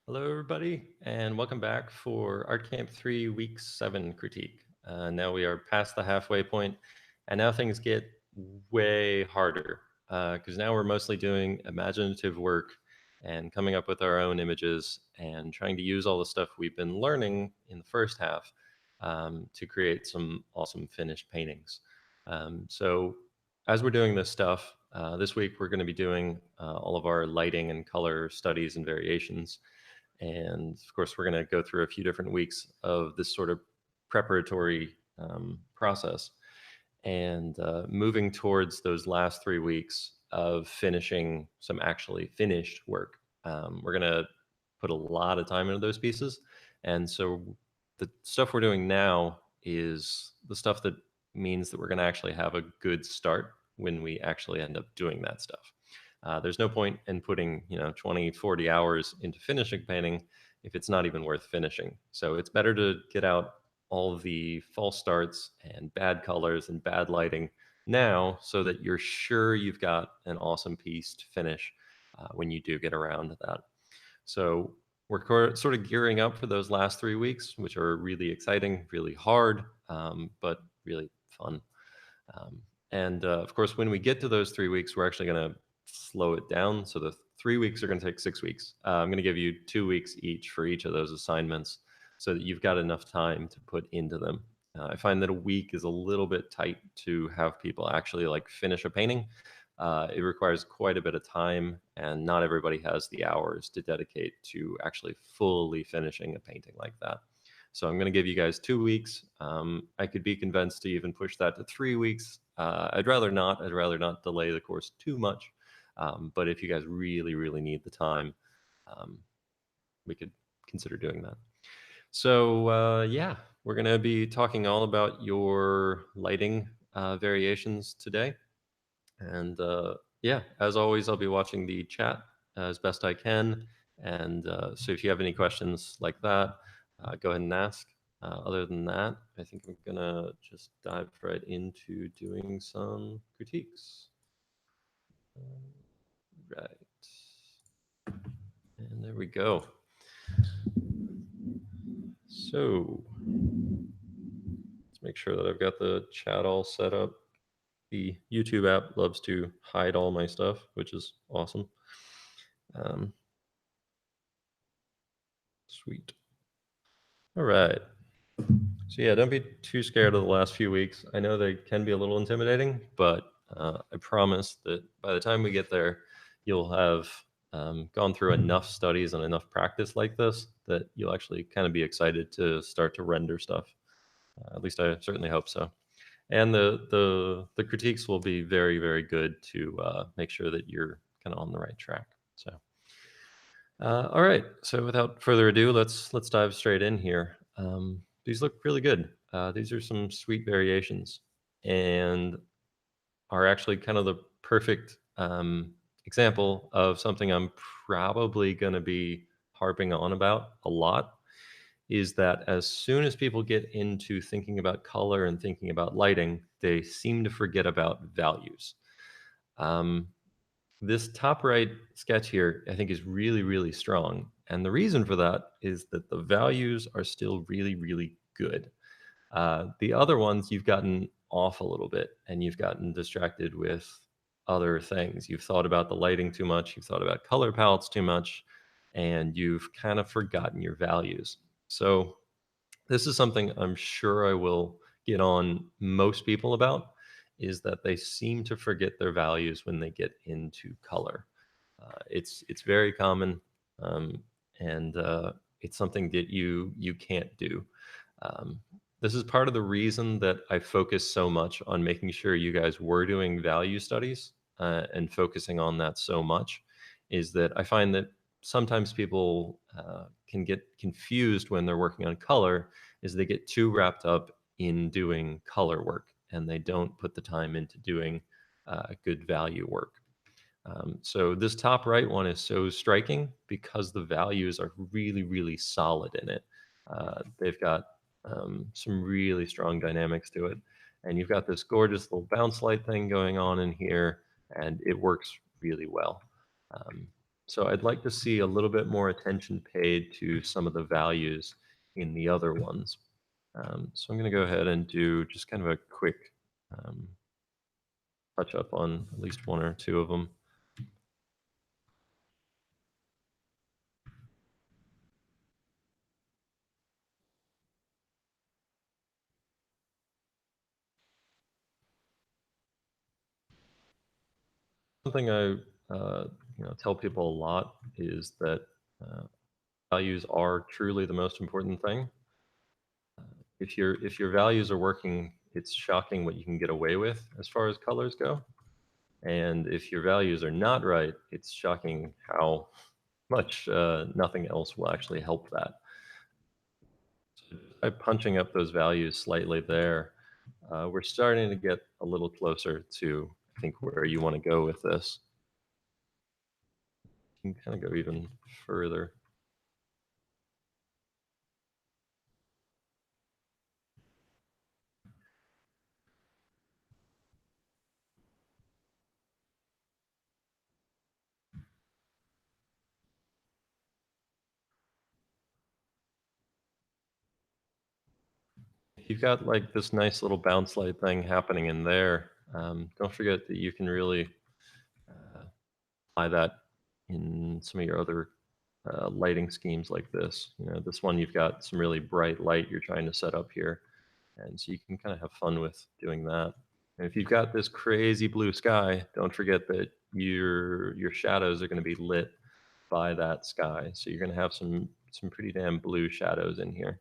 Hello, everybody, and welcome back for Art Camp 3, Week 7 critique. Now we are past the halfway point, and now things get way harder because now we're mostly doing imaginative work and coming up with our own images and trying to use all the stuff we've been learning in the first half to create some awesome finished paintings. So, as we're doing this stuff, this week we're going to be doing all of our lighting and color studies and variations. And of course, we're going to go through a few different weeks of this sort of preparatory process and moving towards those last 3 weeks of finishing some actually finished work. We're going to put a lot of time into those pieces. And so the stuff we're doing now is the stuff that means that we're going to actually have a good start when we actually end up doing that stuff. There's no point in putting 20, 40 hours into finishing painting if it's not even worth finishing. So it's better to get out all of the false starts and bad colors and bad lighting now so that you're sure you've got an awesome piece to finish when you do get around to that. So we're sort of gearing up for those last 3 weeks, which are really exciting, really hard, but really fun. And of course, when we get to those 3 weeks, we're actually going to slow it down. So the 3 weeks are going to take 6 weeks. I'm going to give you 2 weeks each for each of those assignments so that you've got enough time to put into them. I find that a week is a little bit tight to have people actually like finish a painting. It requires quite a bit of time, and not everybody has the hours to dedicate to actually fully finishing a painting like that. So I'm going to give you guys 2 weeks. I could be convinced to even push that to 3 weeks. I'd rather not. I'd rather not delay the course too much. But if you guys really, really need the time, um, we could consider doing that. So yeah, we're going to be talking all about your lighting variations today. And yeah, as always, I'll be watching the chat as best I can. And so if you have any questions like that, go ahead and ask. Other than that, I think I'm going to just dive right into doing some critiques. Right. And there we go. So let's make sure that I've got the chat all set up. The YouTube app loves to hide all my stuff, which is awesome. Um, Sweet. All right. So yeah, don't be too scared of the last few weeks. I know they can be a little intimidating, but I promise that by the time we get there, you'll have gone through enough studies and enough practice like this that you'll actually kind of be excited to start to render stuff. At least I certainly hope so. And the critiques will be very, very good to make sure that you're kind of on the right track. So all right. So without further ado, let's dive straight in here. These look really good. These are some sweet variations, and are actually kind of the perfect example of something I'm probably going to be harping on about a lot. Is that as soon as people get into thinking about color and thinking about lighting, they seem to forget about values. Um, this top right sketch here, I think, is really, really strong. And the reason for that is that the values are still really, really good. The other ones, you've gotten off a little bit and you've gotten distracted with other things. You've thought about the lighting too much, you've thought about color palettes too much, and you've kind of forgotten your values. So, this is something I'm sure I will get on most people about, is that they seem to forget their values when they get into color. It's very common, um, and it's something that you can't do. Um, this is part of the reason that I focus so much on making sure you guys were doing value studies and focusing on that so much, is that I find that sometimes people can get confused when they're working on color, is they get too wrapped up in doing color work and they don't put the time into doing good value work. So this top right one is so striking because the values are really, really solid in it. They've got some really strong dynamics to it. And you've got this gorgeous little bounce light thing going on in here, and it works really well. Um, So I'd like to see a little bit more attention paid to some of the values in the other ones. So I'm going to go ahead and do just kind of a quick um, touch up on at least one or two of them. Something I tell people a lot is that uh, values are truly the most important thing. If your values are working, it's shocking what you can get away with as far as colors go. And if your values are not right, it's shocking how much nothing else will actually help that. So by punching up those values slightly there, we're starting to get a little closer to, I think, where you want to go with this. You can kind of go even further. You've got like this nice little bounce light thing happening in there. Don't forget that you can really apply that in some of your other lighting schemes like this. You know, this one you've got some really bright light you're trying to set up here, and so you can kind of have fun with doing that. And if you've got this crazy blue sky, don't forget that your shadows are going to be lit by that sky. So you're going to have some pretty damn blue shadows in here.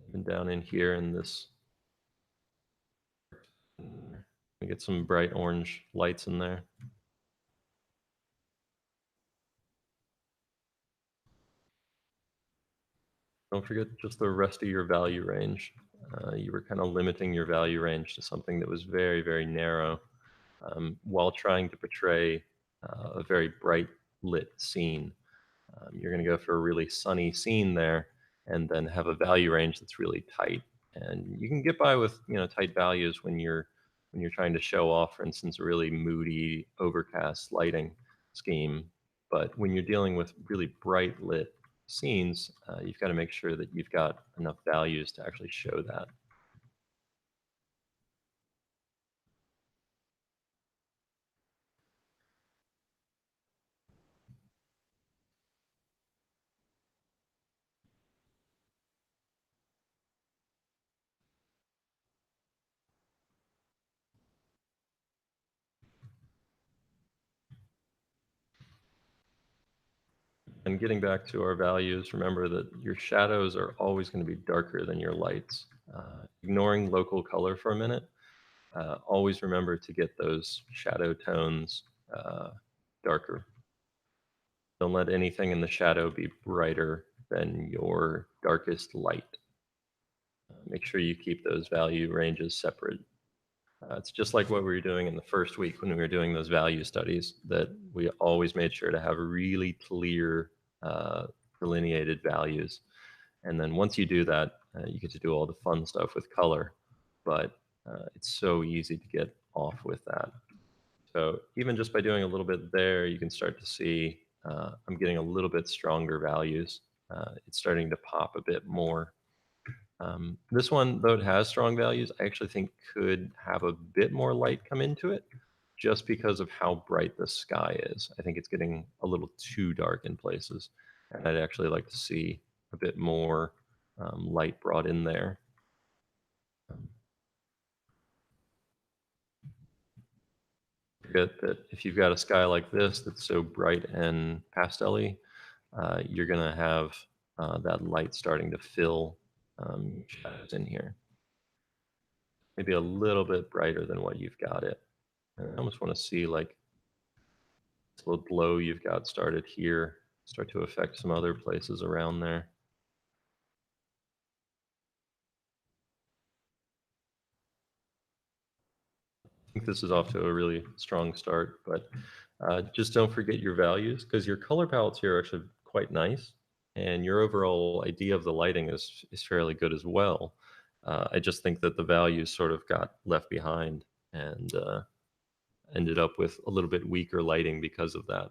Even down in here in this, we get some bright orange lights in there. Don't forget just the rest of your value range. You were kind of limiting your value range to something that was very, very narrow while trying to portray a very bright lit scene. You're going to go for a really sunny scene there and then have a value range that's really tight. And you can get by with tight values when you're trying to show off, for instance, a really moody, overcast lighting scheme. But when you're dealing with really bright lit scenes, you've got to make sure that you've got enough values to actually show that. And getting back to our values, remember that your shadows are always going to be darker than your lights. Ignoring local color for a minute, always remember to get those shadow tones darker. Don't let anything in the shadow be brighter than your darkest light. Make sure you keep those value ranges separate. It's just like what we were doing in the first week when we were doing those value studies, that we always made sure to have really clear, delineated values. And then once you do that, you get to do all the fun stuff with color. But it's so easy to get off with that. So even just by doing a little bit there, you can start to see I'm getting a little bit stronger values. It's starting to pop a bit more. This one, though it has strong values, I actually think could have a bit more light come into it just because of how bright the sky is. I think it's getting a little too dark in places. And I'd actually like to see a bit more light brought in there. Um, Forget that if you've got a sky like this that's so bright and pastel-y, you're going to have that light starting to fill shadows in here. Maybe a little bit brighter than what you've got it. And I almost want to see like this little glow you've got started here start to affect some other places around there. I think this is off to a really strong start, but just don't forget your values because your color palettes here are actually quite nice, and your overall idea of the lighting is fairly good as well. I just think that the values sort of got left behind and ended up with a little bit weaker lighting because of that.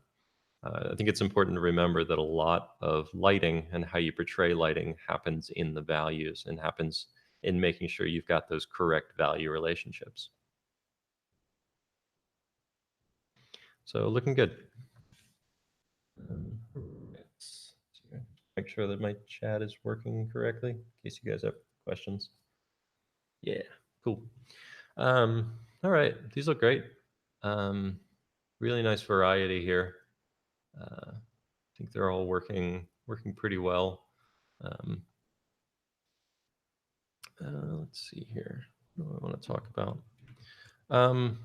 I think it's important to remember that a lot of lighting and how you portray lighting happens in the values and happens in making sure you've got those correct value relationships. So looking good. Let's make sure that my chat is working correctly in case you guys have questions. Yeah, cool. All right, these look great. Um, really nice variety here. I think they're all working pretty well. Um, let's see here. What do I want to talk about? Um,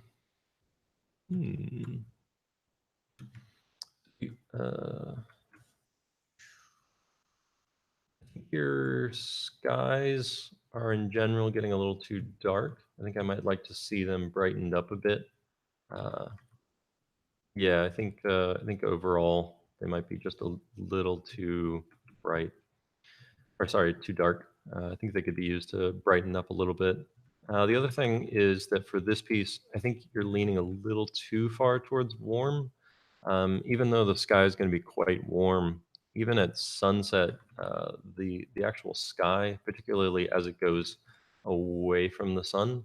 hmm, I think your skies are in general getting a little too dark. I think I might like to see them brightened up a bit. Uh, yeah, I think overall they might be just a little too bright, or sorry, too dark. I think they could be used to brighten up a little bit. The other thing is that for this piece, I think you're leaning a little too far towards warm. Even though the sky is going to be quite warm, even at sunset, the actual sky, particularly as it goes away from the sun,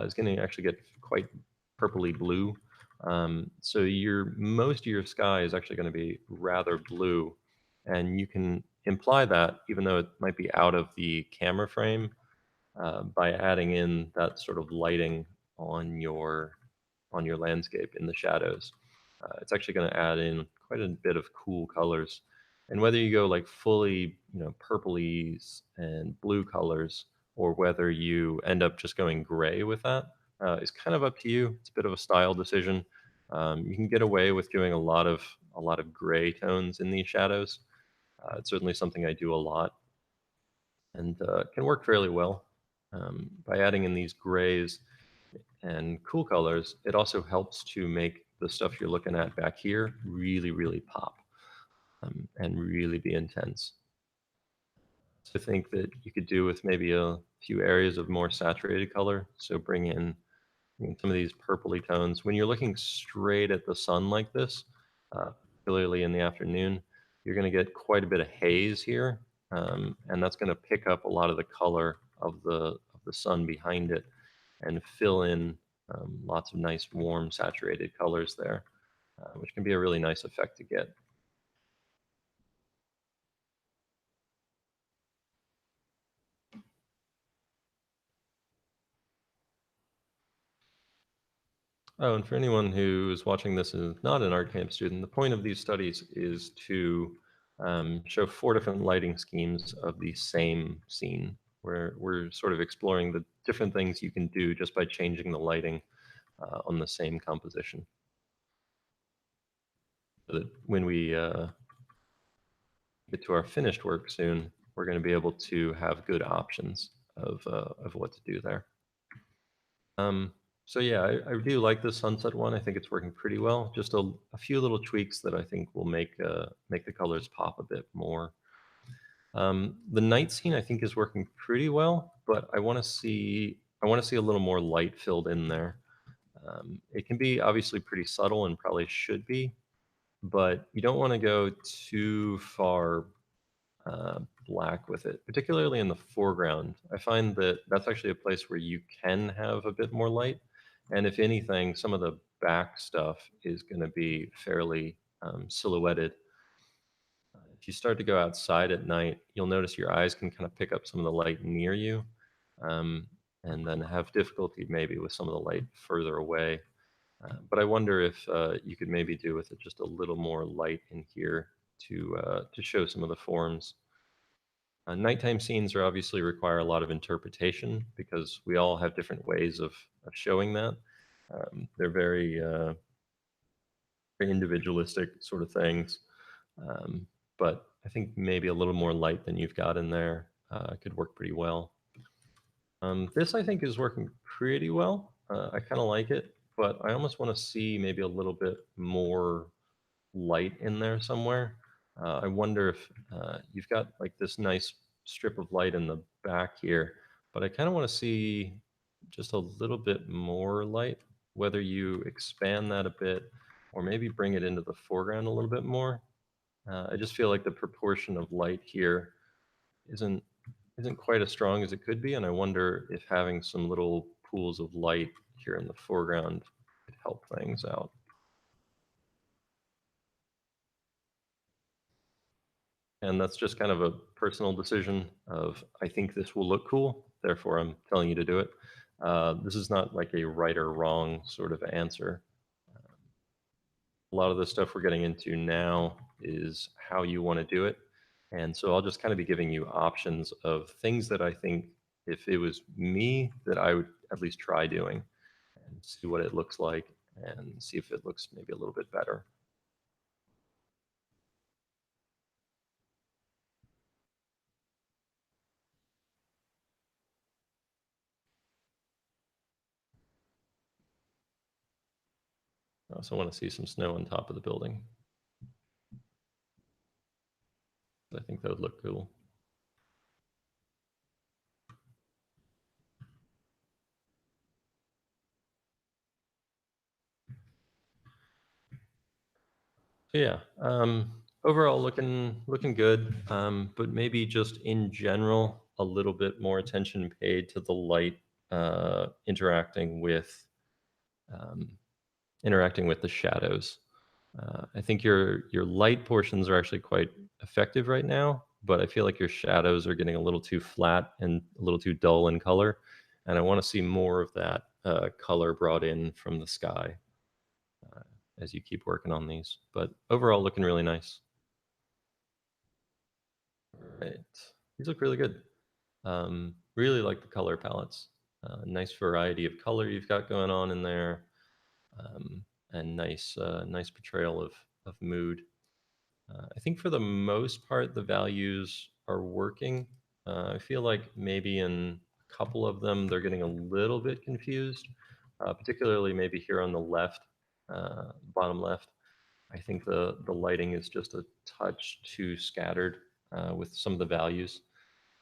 is going to actually get quite purpley blue. So your most of your sky is actually going to be rather blue, and you can imply that even though it might be out of the camera frame by adding in that sort of lighting on your landscape in the shadows. It's actually going to add in quite a bit of cool colors. And whether you go like fully, purplies and blue colors, or whether you end up just going gray with that, is kind of up to you. It's a bit of a style decision. You can get away with doing a lot of gray tones in these shadows. It's certainly something I do a lot, and can work fairly well. By adding in these grays and cool colors, it also helps to make the stuff you're looking at back here really, really pop and really be intense. So I think that you could do with maybe a few areas of more saturated color. So bring in some of these purpley tones. When you're looking straight at the sun like this, particularly in the afternoon, you're going to get quite a bit of haze here, and that's going to pick up a lot of the color of the sun behind it and fill in lots of nice, warm, saturated colors there, which can be a really nice effect to get. Oh, and for anyone who is watching this and is not an art camp student, the point of these studies is to show four different lighting schemes of the same scene, where we're sort of exploring the different things you can do just by changing the lighting on the same composition. So that when we get to our finished work soon, we're going to be able to have good options of what to do there. Um, so yeah, I do like the sunset one. I think it's working pretty well. Just a few little tweaks that I think will make the colors pop a bit more. The night scene I think is working pretty well, but I want to see a little more light filled in there. It can be obviously pretty subtle and probably should be, but you don't want to go too far black with it, particularly in the foreground. I find that that's actually a place where you can have a bit more light. And if anything, some of the back stuff is going to be fairly silhouetted. If you start to go outside at night, you'll notice your eyes can kind of pick up some of the light near you, um, and then have difficulty maybe with some of the light further away. But I wonder if you could maybe do with it just a little more light in here to show some of the forms. Nighttime scenes are obviously require a lot of interpretation because we all have different ways of showing that. They're very individualistic sort of things. Um, but I think maybe a little more light than you've got in there could work pretty well. This I think is working pretty well. I kind of like it, but I almost want to see maybe a little bit more light in there somewhere. I wonder if you've got like this nice strip of light in the back here, but I kind of want to see just a little bit more light, whether you expand that a bit or maybe bring it into the foreground a little bit more. I just feel like the proportion of light here isn't isn't quite as strong as it could be, and I wonder if having some little pools of light here in the foreground could help things out. And that's just kind of a personal decision of I think this will look cool, therefore I'm telling you to do it. This is not like a right or wrong sort of answer. A lot of the stuff we're getting into now is how you want to do it. And so I'll just kind of be giving you options of things that I think if it was me that I would at least try doing and see what it looks like and see if it looks maybe a little bit better. I also want to see some snow on top of the building. I think that would look cool. So yeah, overall looking good, but maybe just in general a little bit more attention paid to the light interacting with um, interacting with the shadows. I think your light portions are actually quite effective right now, but I feel like your shadows are getting a little too flat and a little too dull in color, and I want to see more of that color brought in from the sky uh, as you keep working on these. But overall, looking really nice. Right, these look really good. Really like the color palettes. Nice variety of color you've got going on in there, um, and nice portrayal of mood. I think for the most part, the values are working. I feel like maybe in a couple of them, they're getting a little bit confused, particularly maybe here on the left, bottom left. I think the lighting is just a touch too scattered with some of the values,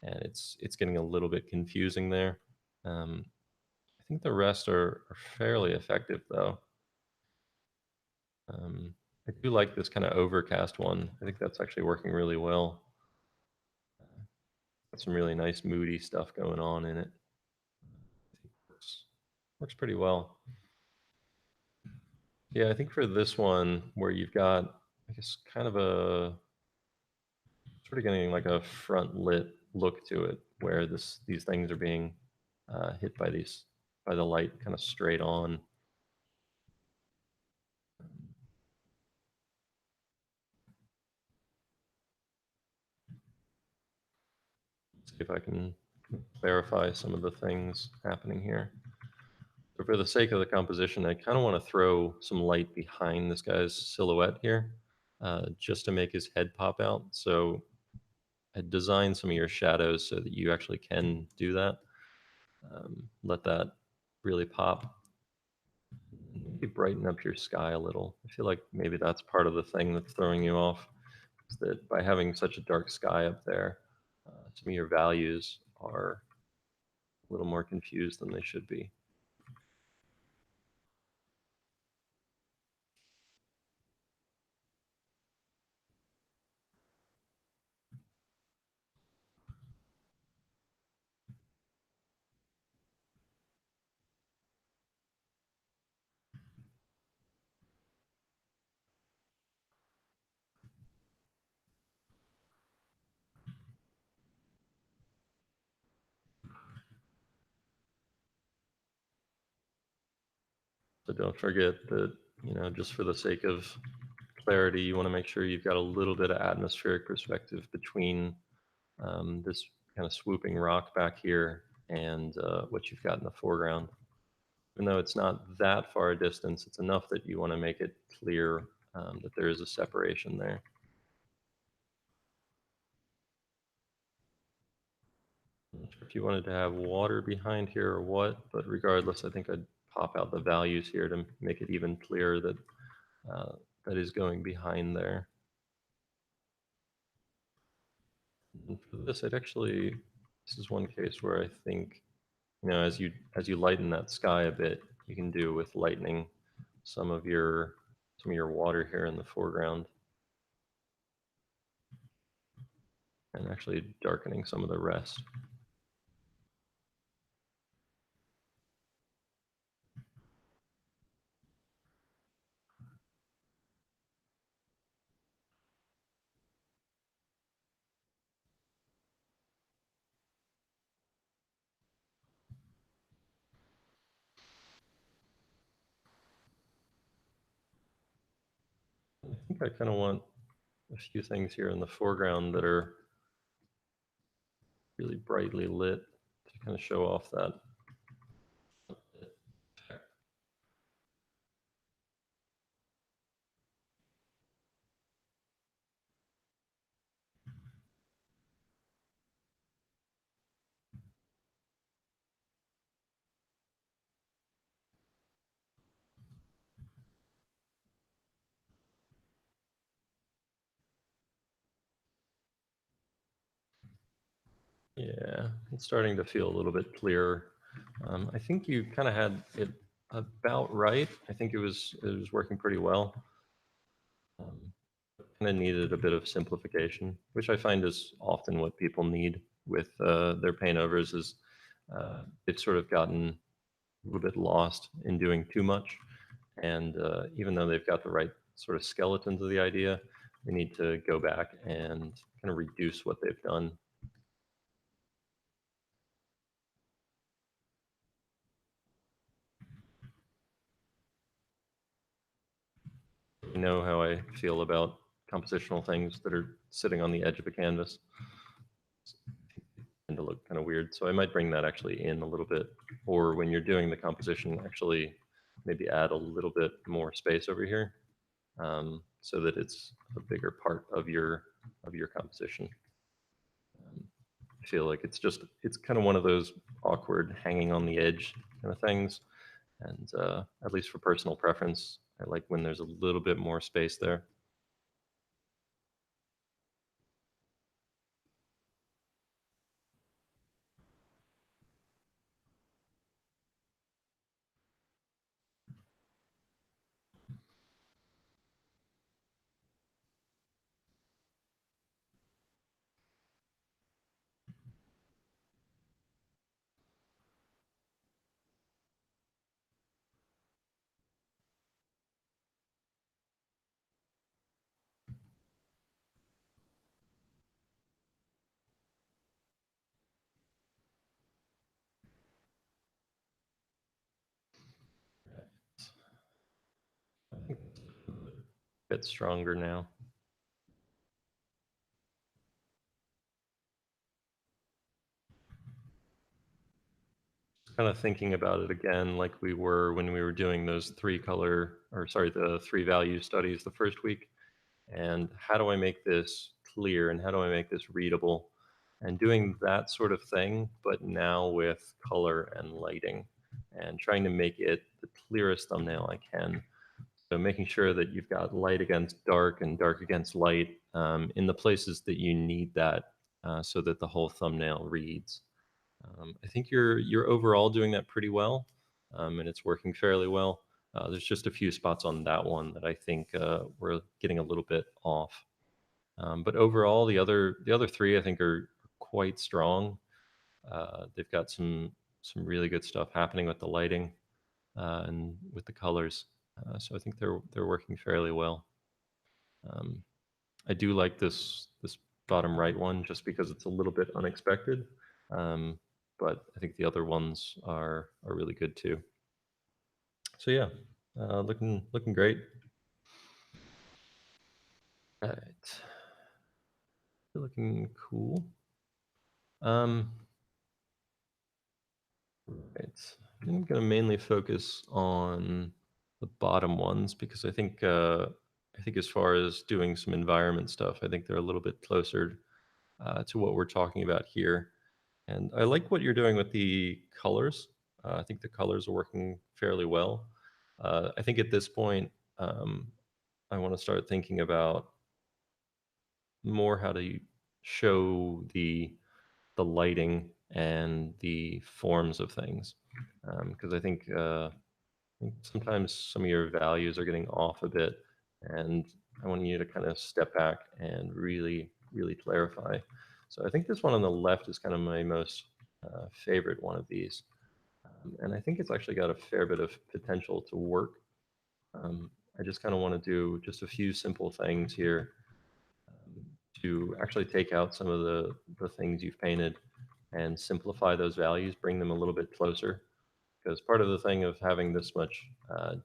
and it's getting a little bit confusing there. Um, I think the rest are fairly effective though. Um, I do like this kind of overcast one. I think that's actually working really well. Got some really nice moody stuff going on in it. Works pretty well. Yeah, I think for this one where you've got, I guess, kind of a sort of getting like a front lit look to it, where these things are being hit by the light kind of straight on. See if I can clarify some of the things happening here. So for the sake of the composition, I kind of want to throw some light behind this guy's silhouette here, just to make his head pop out. So I designed some of your shadows so that you actually can do that. Let that really pop. Maybe brighten up your sky a little. I feel like maybe that's part of the thing that's throwing you off. Is that by having such a dark sky up there, some of your values are a little more confused than they should be. So don't forget that, just for the sake of clarity, you want to make sure you've got a little bit of atmospheric perspective between this kind of swooping rock back here and what you've got in the foreground. Even though it's not that far a distance, it's enough that you want to make it clear that there is a separation there. Not sure if you wanted to have water behind here or what, but regardless, I think I'd pop out the values here to make it even clearer that that is going behind there. And for this, I'd actually this is one case where I think, as you lighten that sky a bit, you can do with lightening some of your some of your water here in the foreground and actually darkening some of the rest. I think I kind of want a few things here in the foreground that are really brightly lit to kind of show off that. Yeah, it's starting to feel a little bit clearer. I think you kind of had it about right. I think it was working pretty well. Kind of needed a bit of simplification, which I find is often what people need with their paint overs. Is they've sort of gotten a little bit lost in doing too much, and even though they've got the right sort of skeleton to the idea, they need to go back and kind of reduce what they've done. You know how I feel about compositional things that are sitting on the edge of a canvas and to look kind of weird. So I might bring that actually in a little bit, or when you're doing the composition, actually maybe add a little bit more space over here, so that it's a bigger part of your composition. Um, I feel like it's kind of one of those awkward hanging on the edge kind of things, and at least for personal preference, I like when there's a little bit more space there. I think it's a bit stronger now. Kind of thinking about it again, like we were when we were doing those the three value studies the first week. And how do I make this clear and how do I make this readable? And doing that sort of thing, but now with color and lighting and trying to make it the clearest thumbnail I can. So making sure that you've got light against dark and dark against light in the places that you need that, so that the whole thumbnail reads. I think you're overall doing that pretty well, and it's working fairly well. There's just a few spots on that one that I think we're getting a little bit off. But overall, the other three I think are quite strong. They've got some really good stuff happening with the lighting and with the colors. So I think they're working fairly well. Um, I do like this bottom right one just because it's a little bit unexpected. Um, but I think the other ones are really good too. So yeah, looking great. All right, looking cool. Um, right. I'm gonna mainly focus on the bottom ones because I think as far as doing some environment stuff, I think they're a little bit closer to what we're talking about here. And I like what you're doing with the colors. I think the colors are working fairly well. I think at this point, um, I want to start thinking about more how to show the lighting and the forms of things. Because I think sometimes some of your values are getting off a bit, and I want you to kind of step back and really, really clarify. So I think this one on the left is kind of my most favorite one of these. And I think it's actually got a fair bit of potential to work. I just kind of want to do just a few simple things here to actually take out some of the things you've painted and simplify those values, bring them a little bit closer. Because part of the thing of having this much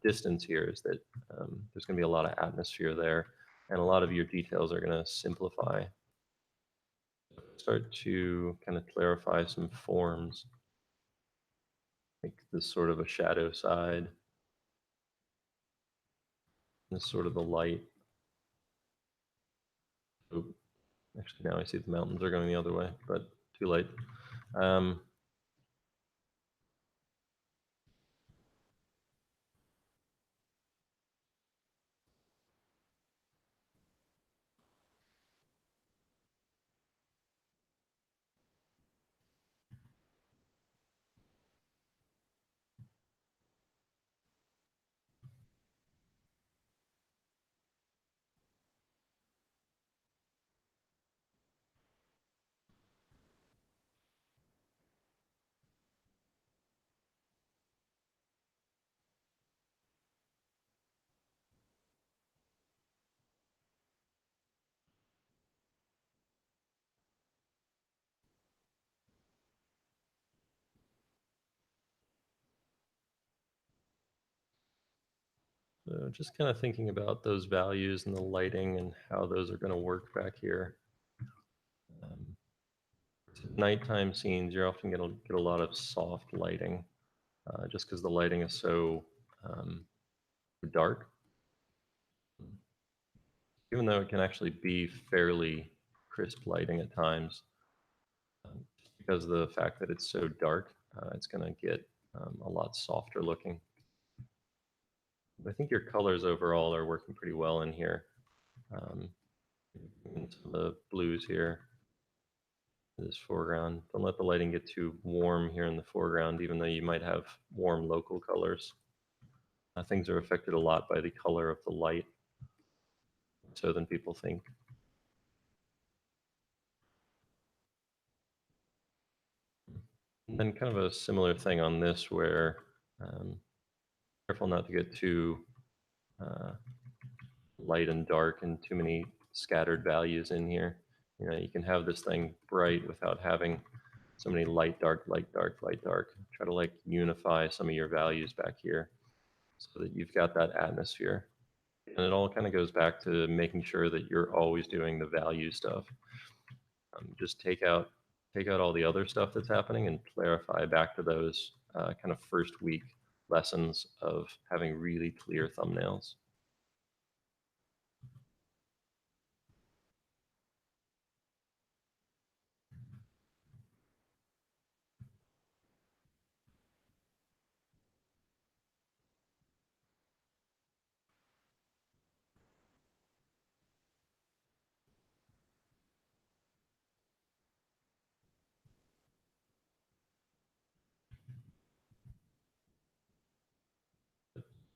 distance here is that there's going to be a lot of atmosphere there, and a lot of your details are going to simplify. Start to kind of clarify some forms, like this sort of a shadow side, this sort of the light. Oh, actually, now I see the mountains are going the other way, but too late. Um, so just kind of thinking about those values and the lighting and how those are going to work back here. Um, Nighttime scenes, you're often going to get a lot of soft lighting, just because the lighting is so um, dark. Even though it can actually be fairly crisp lighting at times, just because of the fact that it's so dark, it's going to get a lot softer looking. I think your colors overall are working pretty well in here. Um, and some of the blues here, this foreground. Don't let the lighting get too warm here in the foreground, even though you might have warm local colors. Things are affected a lot by the color of the light, so than people think. And then kind of a similar thing on this where careful not to get too uh, light and dark and too many scattered values in here. You know, you can have this thing bright without having so many light, dark, light, dark, light, dark. Try to like unify some of your values back here so that you've got that atmosphere. And it all kind of goes back to making sure that you're always doing the value stuff. Just take out all the other stuff that's happening and clarify back to those kind of first week lessons of having really clear thumbnails.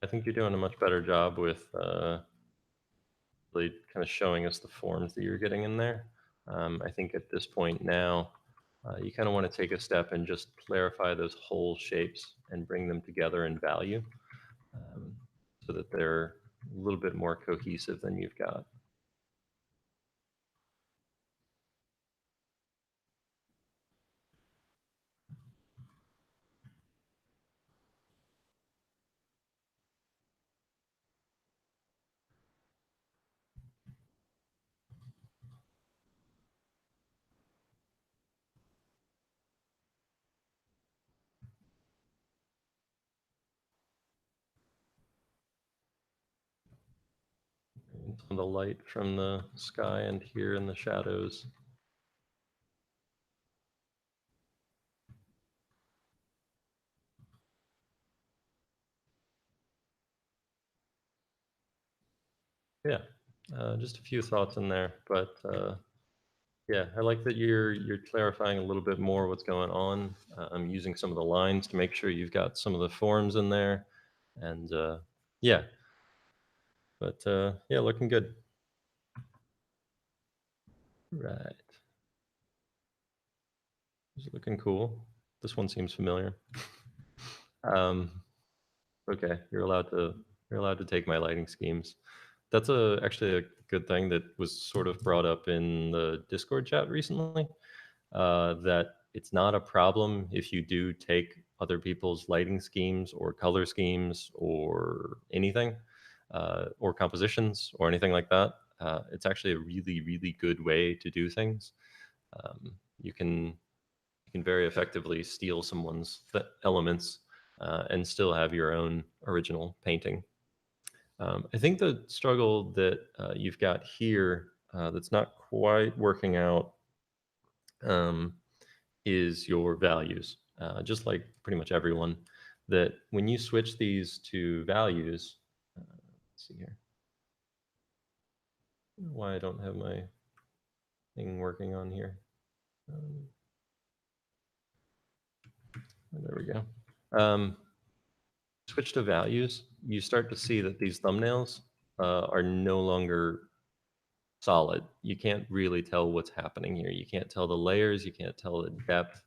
I think you're doing a much better job with really kind of showing us the forms that you're getting in there. I think at this point now, you kind of want to take a step and just clarify those whole shapes and bring them together in value um, so that they're a little bit more cohesive than you've got. And some of the light from the sky and here in the shadows. Yeah, just a few thoughts in there, but Yeah, I like that you're clarifying a little bit more what's going on. I'm using some of the lines to make sure you've got some of the forms in there, and yeah, but yeah, looking good. Right, it's looking cool. This one seems familiar. Um, okay, you're allowed to take my lighting schemes. That's actually a good thing that was sort of brought up in the Discord chat recently. That it's not a problem if you do take other people's lighting schemes or color schemes or anything, or compositions or anything like that. It's actually a really, really good way to do things. You can very effectively steal someone's elements and still have your own original painting. I think the struggle that you've got here that's not quite working out um, is your values. Just like pretty much everyone, that when you switch these to values, let's see here, why I don't have my thing working on here. Um, there we go. Switch to values, you start to see that these thumbnails are no longer solid. You can't really tell what's happening here. You can't tell the layers, you can't tell the depth.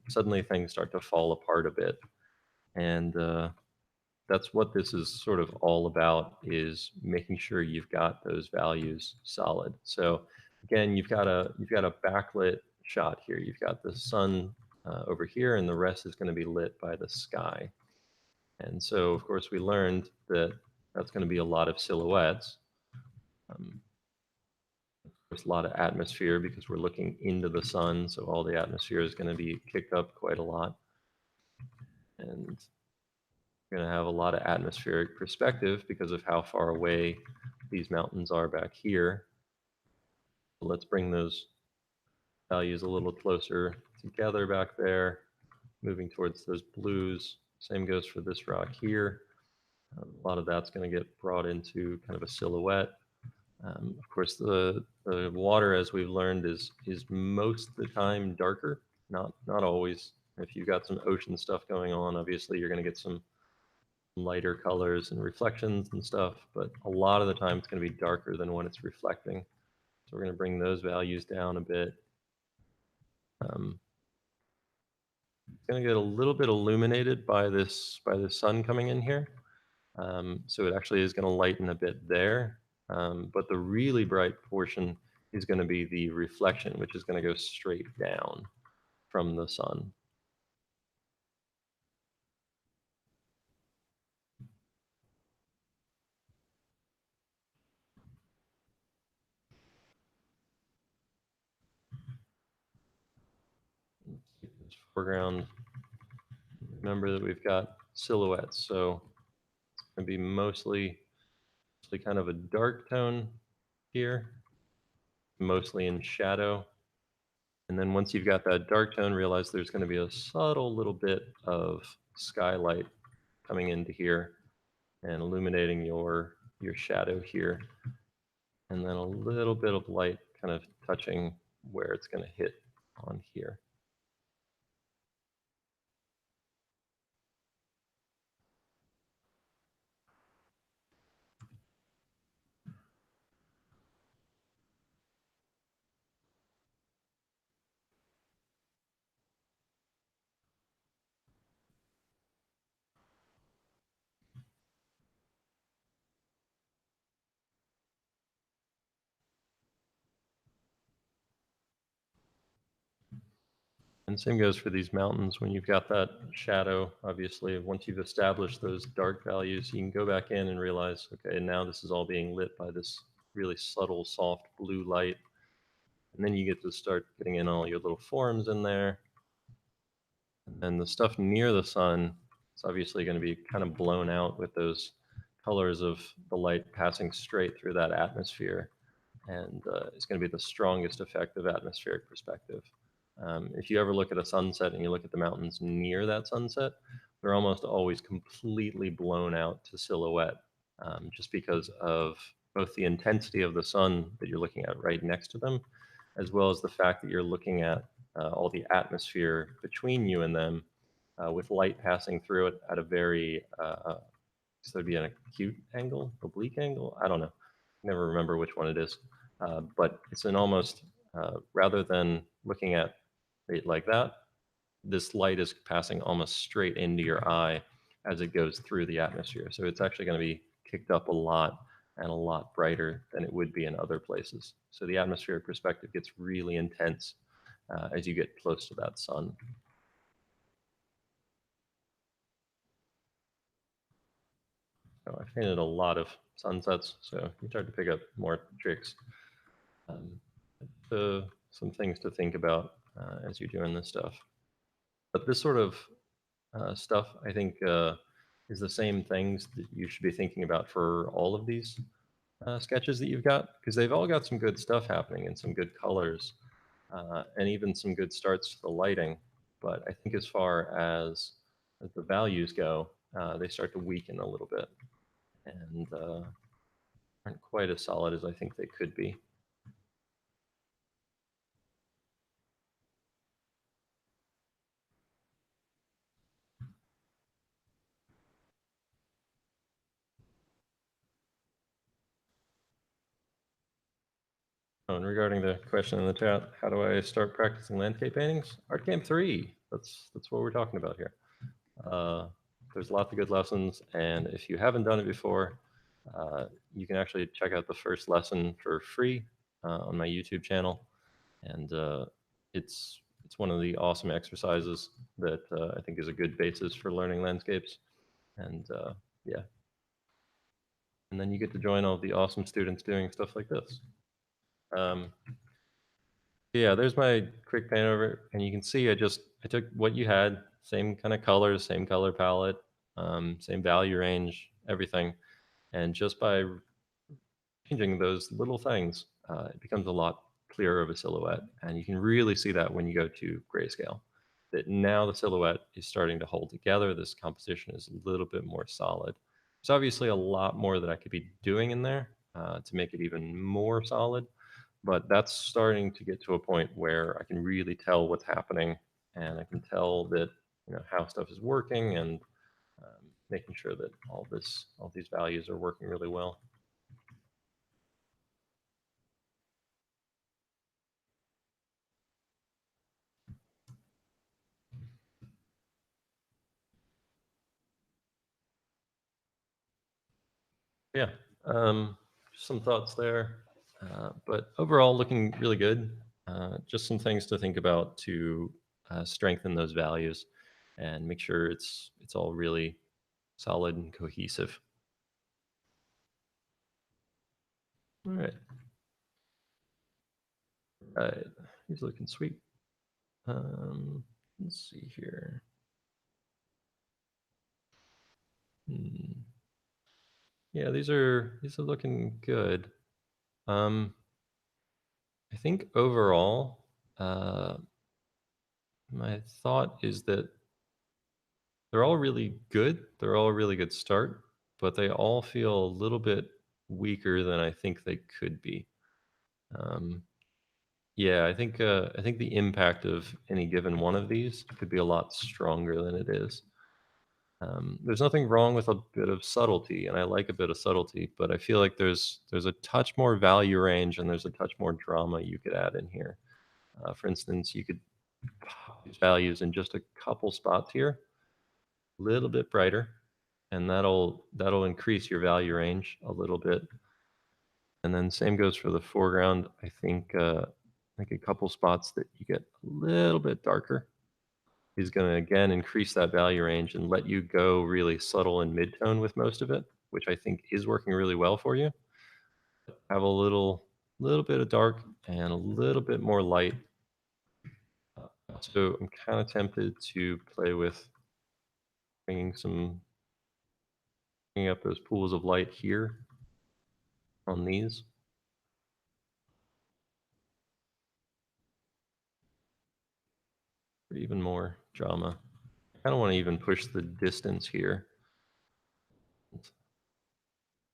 Suddenly things start to fall apart a bit. And that's what this is sort of all about, is making sure you've got those values solid. So again, you've got a backlit shot here. You've got the sun over here, and the rest is going to be lit by the sky. And so, of course, we learned that that's going to be a lot of silhouettes. Um, there's a lot of atmosphere because we're looking into the sun, so all the atmosphere is going to be kicked up quite a lot. And you're going to have a lot of atmospheric perspective because of how far away these mountains are back here. So let's bring those values a little closer together back there, moving towards those blues. Same goes for this rock here. A lot of that's going to get brought into kind of a silhouette. Of course, the water, as we've learned, is most of the time darker. Not always. If you've got some ocean stuff going on, obviously you're going to get some lighter colors and reflections and stuff, but a lot of the time it's going to be darker than when it's reflecting. So we're going to bring those values down a bit. It's going to get a little bit illuminated by the sun coming in here. So it actually is going to lighten a bit there. But the really bright portion is going to be the reflection, which is going to go straight down from the sun. This foreground. Remember that we've got silhouettes, so it's going to be mostly kind of a dark tone here, mostly in shadow. And then once you've got that dark tone, realize there's going to be a subtle little bit of skylight coming into here and illuminating your shadow here. And then a little bit of light kind of touching where it's going to hit on here. And same goes for these mountains. When you've got that shadow, obviously, once you've established those dark values, you can go back in and realize, okay, now this is all being lit by this really subtle, soft blue light. And then you get to start getting in all your little forms in there. And then the stuff near the sun is obviously going to be kind of blown out with those colors of the light passing straight through that atmosphere. And it's going to be the strongest effect of atmospheric perspective. If you ever look at a sunset and you look at the mountains near that sunset, they're almost always completely blown out to silhouette, just because of both the intensity of the sun that you're looking at right next to them, as well as the fact that you're looking at all the atmosphere between you and them with light passing through it at a very, so it'd be an acute angle, oblique angle. I don't know. Never remember which one it is. But it's an almost, rather than looking at it like that, this light is passing almost straight into your eye as it goes through the atmosphere. So it's actually going to be kicked up a lot and a lot brighter than it would be in other places. So the atmospheric perspective gets really intense as you get close to that sun. So I've painted a lot of sunsets, so you start to pick up more tricks. Um, some things to think about as you're doing this stuff. But this sort of stuff, I think, is the same things that you should be thinking about for all of these sketches that you've got, because they've all got some good stuff happening and some good colors, and even some good starts to the lighting. But I think as far as the values go, they start to weaken a little bit and aren't quite as solid as I think they could be. Oh, and regarding the question in the chat, how do I start practicing landscape paintings? Art Camp 3. That's what we're talking about here. Uh, there's lots of good lessons, and if you haven't done it before, you can actually check out the first lesson for free on my YouTube channel, and it's one of the awesome exercises that I think is a good basis for learning landscapes, and yeah, and then you get to join all the awesome students doing stuff like this. Um, yeah, there's my quick paint over, and you can see I took what you had, same kind of colors, same color palette, same value range, everything, and just by changing those little things, it becomes a lot clearer of a silhouette, and you can really see that when you go to grayscale. That now the silhouette is starting to hold together. This composition is a little bit more solid. There's obviously a lot more that I could be doing in there to make it even more solid, but that's starting to get to a point where I can really tell what's happening, and I can tell that how stuff is working, and making sure that all these values are working really well. Yeah, some thoughts there, but overall looking really good. Just some things to think about to strengthen those values and make sure it's all really solid and cohesive. All right, right. He's looking sweet. Let's see here. Hmm. Yeah, these are looking good. Um, I think overall, my thought is that they're all really good. They're all a really good start, but they all feel a little bit weaker than I think they could be. Um, yeah, I think the impact of any given one of these could be a lot stronger than it is. There's nothing wrong with a bit of subtlety, and I like a bit of subtlety, but I feel like there's a touch more value range and there's a touch more drama you could add in here. For instance, you could pop these values in just a couple spots here, a little bit brighter, and that'll increase your value range a little bit. And then same goes for the foreground. I think a couple spots that you get a little bit darker is going to again increase that value range and let you go really subtle and mid-tone with most of it, which I think is working really well for you. Have a little bit of dark and a little bit more light. So I'm kind of tempted to play with bringing some bringing up those pools of light here on these. For even more drama. I kind of want to even push the distance here.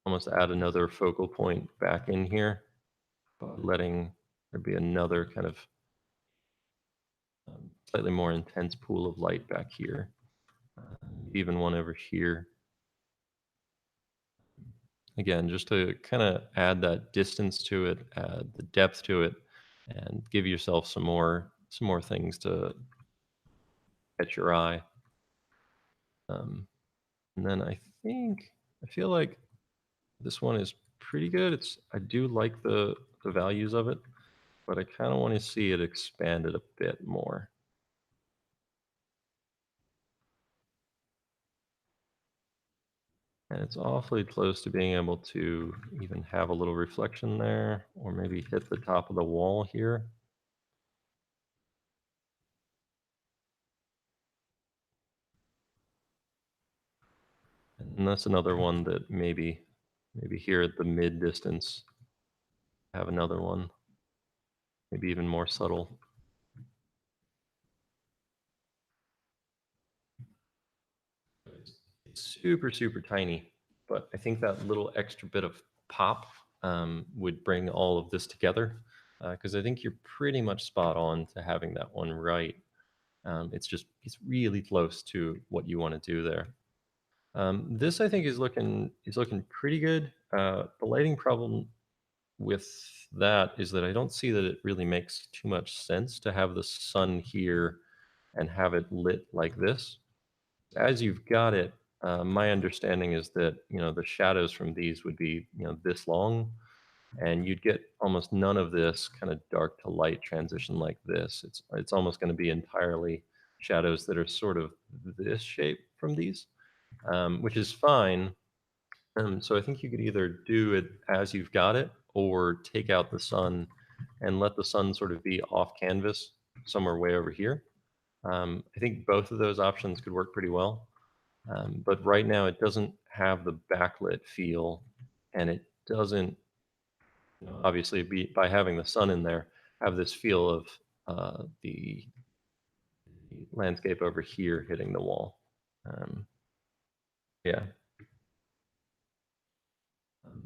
Almost add another focal point back in here, letting there'd be another kind of slightly more intense pool of light back here. Even one over here. Again, just to kind of add that distance to it, add the depth to it, and give yourself some more things to catch your eye. Um, and then I feel like this one is pretty good. I do like the values of it, but I kind of want to see it expanded a bit more. And it's awfully close to being able to even have a little reflection there, or maybe hit the top of the wall here. And that's another one that maybe here at the mid distance, have another one, maybe even more subtle. It's super, super tiny, but I think that little extra bit of pop would bring all of this together, because I think you're pretty much spot on to having that one right. It's really close to what you want to do there. This I think is looking pretty good. The lighting problem with that is that I don't see that it really makes too much sense to have the sun here and have it lit like this. As you've got it, my understanding is that the shadows from these would be this long, and you'd get almost none of this kind of dark to light transition like this. It's almost going to be entirely shadows that are sort of this shape from these, which is fine. So I think you could either do it as you've got it, or take out the sun and let the sun sort of be off canvas somewhere way over here. I think both of those options could work pretty well. But right now, it doesn't have the backlit feel, and it doesn't, obviously, by having the sun in there, have this feel of the landscape over here hitting the wall. Um, yeah. Um,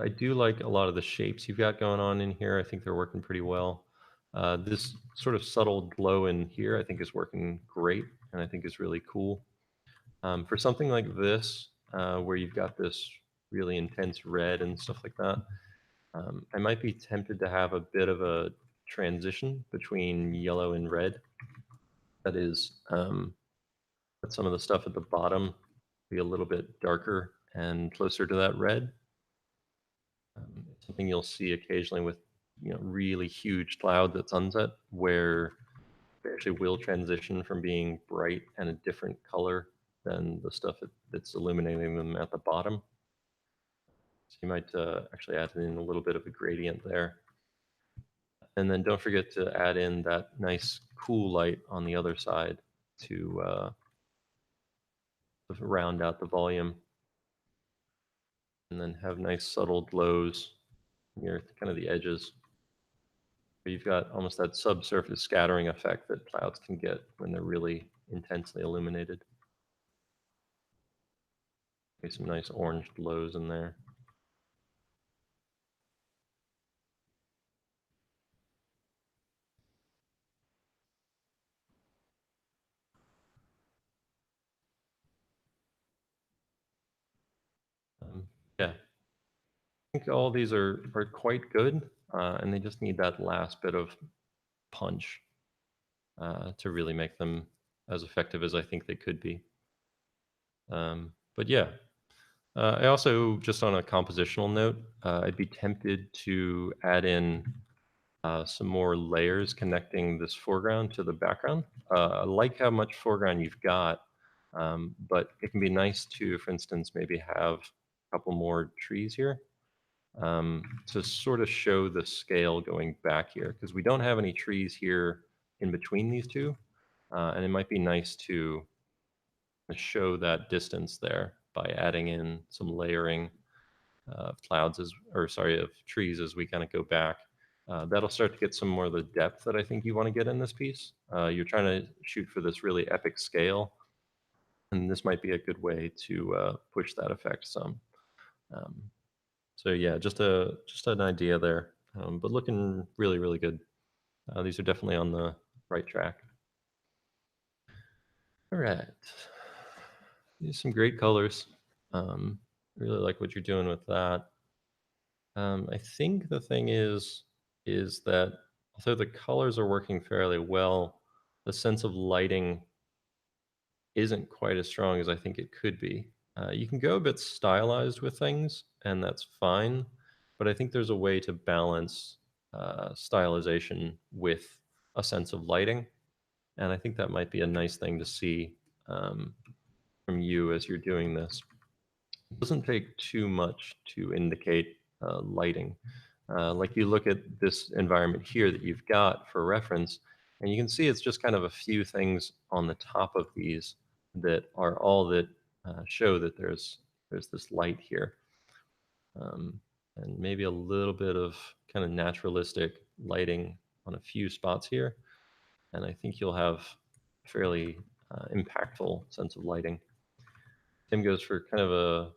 I do like a lot of the shapes you've got going on in here. I think they're working pretty well. This sort of subtle glow in here, I think, is working great, and I think is really cool. For something like this, where you've got this really intense red and stuff like that, I might be tempted to have a bit of a transition between yellow and red. That is, let some of the stuff at the bottom be a little bit darker and closer to that red. Something you'll see occasionally with really huge clouds at sunset, where they actually will transition from being bright and a different color than the stuff that's illuminating them at the bottom. So you might actually add in a little bit of a gradient there. And then don't forget to add in that nice cool light on the other side to round out the volume. And then have nice subtle glows near kind of the edges. You've got almost that subsurface scattering effect that clouds can get when they're really intensely illuminated. Maybe some nice orange glows in there. Yeah, I think all these are quite good, and they just need that last bit of punch to really make them as effective as I think they could be. But yeah, I also, just on a compositional note, I'd be tempted to add in some more layers connecting this foreground to the background. I like how much foreground you've got, but it can be nice to, for instance, maybe have a couple more trees here to sort of show the scale going back here, because we don't have any trees here in between these two, and it might be nice to show that distance there by adding in some layering of clouds of trees as we kind of go back. That'll start to get some more of the depth that I think you want to get in this piece. You're trying to shoot for this really epic scale, and this might be a good way to push that effect some. Um, so yeah, just an idea there. but looking really, really good. These are definitely on the right track. All right. These are some great colors. Really like what you're doing with that. I think the thing is that although the colors are working fairly well, the sense of lighting isn't quite as strong as I think it could be. You can go a bit stylized with things, and that's fine. But I think there's a way to balance stylization with a sense of lighting, and I think that might be a nice thing to see um, from you as you're doing this. It doesn't take too much to indicate lighting. Like you look at this environment here that you've got for reference, and you can see it's just kind of a few things on the top of these that are all that show that there's this light here, um, and maybe a little bit of kind of naturalistic lighting on a few spots here, and I think you'll have a fairly impactful sense of lighting. Same goes for kind of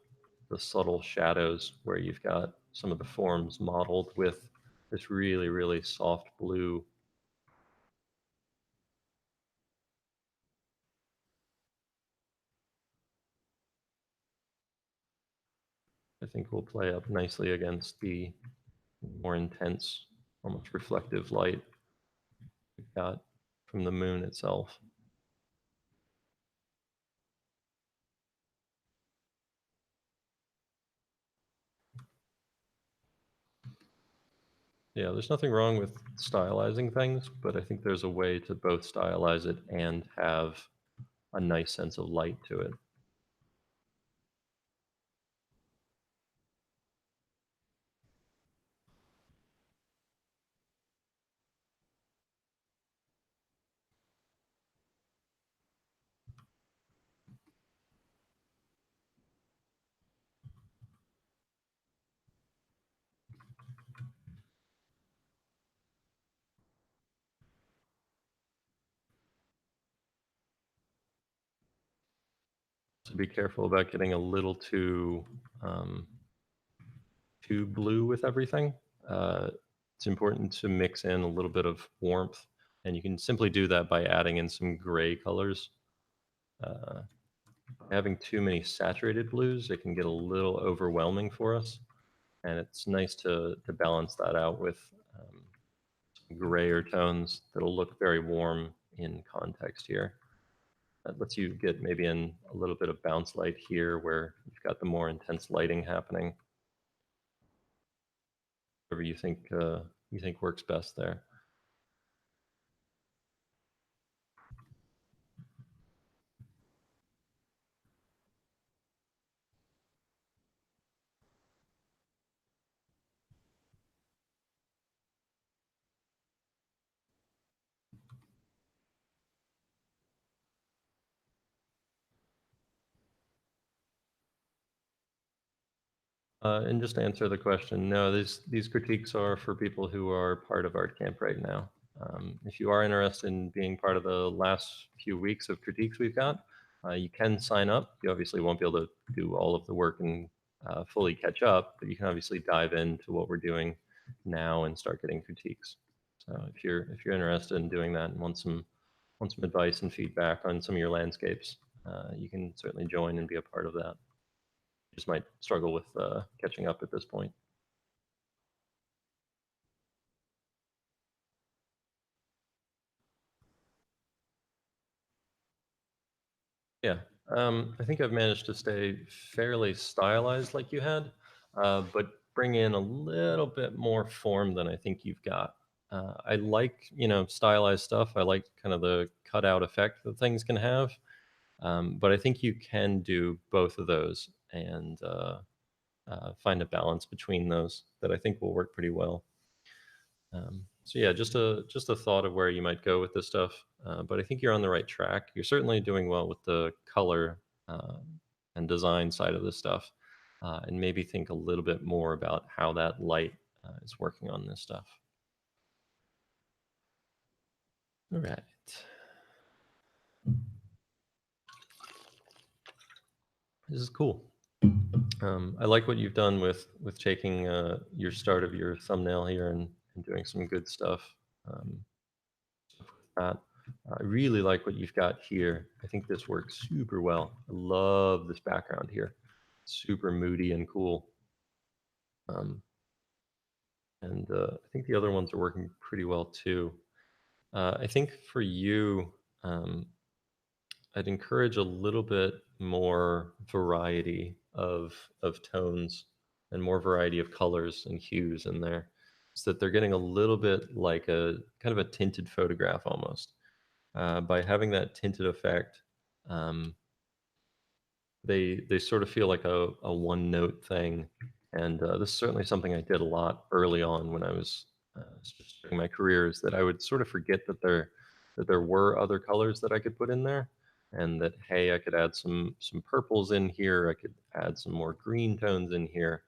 the subtle shadows where you've got some of the forms modeled with this really, really soft blue. I think will play up nicely against the more intense, almost reflective light we've got from the moon itself. Yeah, there's nothing wrong with stylizing things, but I think there's a way to both stylize it and have a nice sense of light to it. So be careful about getting a little um, too blue with everything. Uh, it's important to mix in a little bit of warmth, and you can simply do that by adding in some gray colors. Uh, Having too many saturated blues, it can get a little overwhelming for us, and it's nice to balance that out with some grayer tones that'll look very warm in context here. That lets you get maybe in a little bit of bounce light here where you've got the more intense lighting happening. Whatever you think works best there. And just to answer the question, no, these critiques are for people who are part of ArtCamp right now. If you are interested in being part of the last few weeks of critiques we've got, you can sign up. You obviously won't be able to do all of the work and fully catch up, but you can obviously dive into what we're doing now and start getting critiques. So if you're interested in doing that and want some advice and feedback on some of your landscapes, you can certainly join and be a part of that. Just might struggle with catching up at this point. Yeah, I think I've managed to stay fairly stylized like you had, but bring in a little bit more form than I think you've got. I like, stylized stuff. I like kind of the cutout effect that things can have, but I think you can do both of those and find a balance between those that I think will work pretty well. So yeah, just a thought of where you might go with this stuff. But I think you're on the right track. You're certainly doing well with the color uh, and design side of this stuff, and maybe think a little bit more about how that light is working on this stuff. All right. This is cool. I like what you've done with taking your start of your thumbnail here and doing some good stuff. Um, that. I really like what you've got here. I think this works super well. I love this background here. Super moody and cool. Um, and I think the other ones are working pretty well too. I think for you, um, I'd encourage a little bit more variety of tones and more variety of colors and hues in there, so that they're getting a little bit like a kind of a tinted photograph almost. By having that tinted effect, um, they sort of feel like a one note thing, and this is certainly something I did a lot early on when I was just starting my career. Is that I would sort of forget that there were other colors that I could put in there, and that hey, I could add some purples in here. I could add some more green tones in here,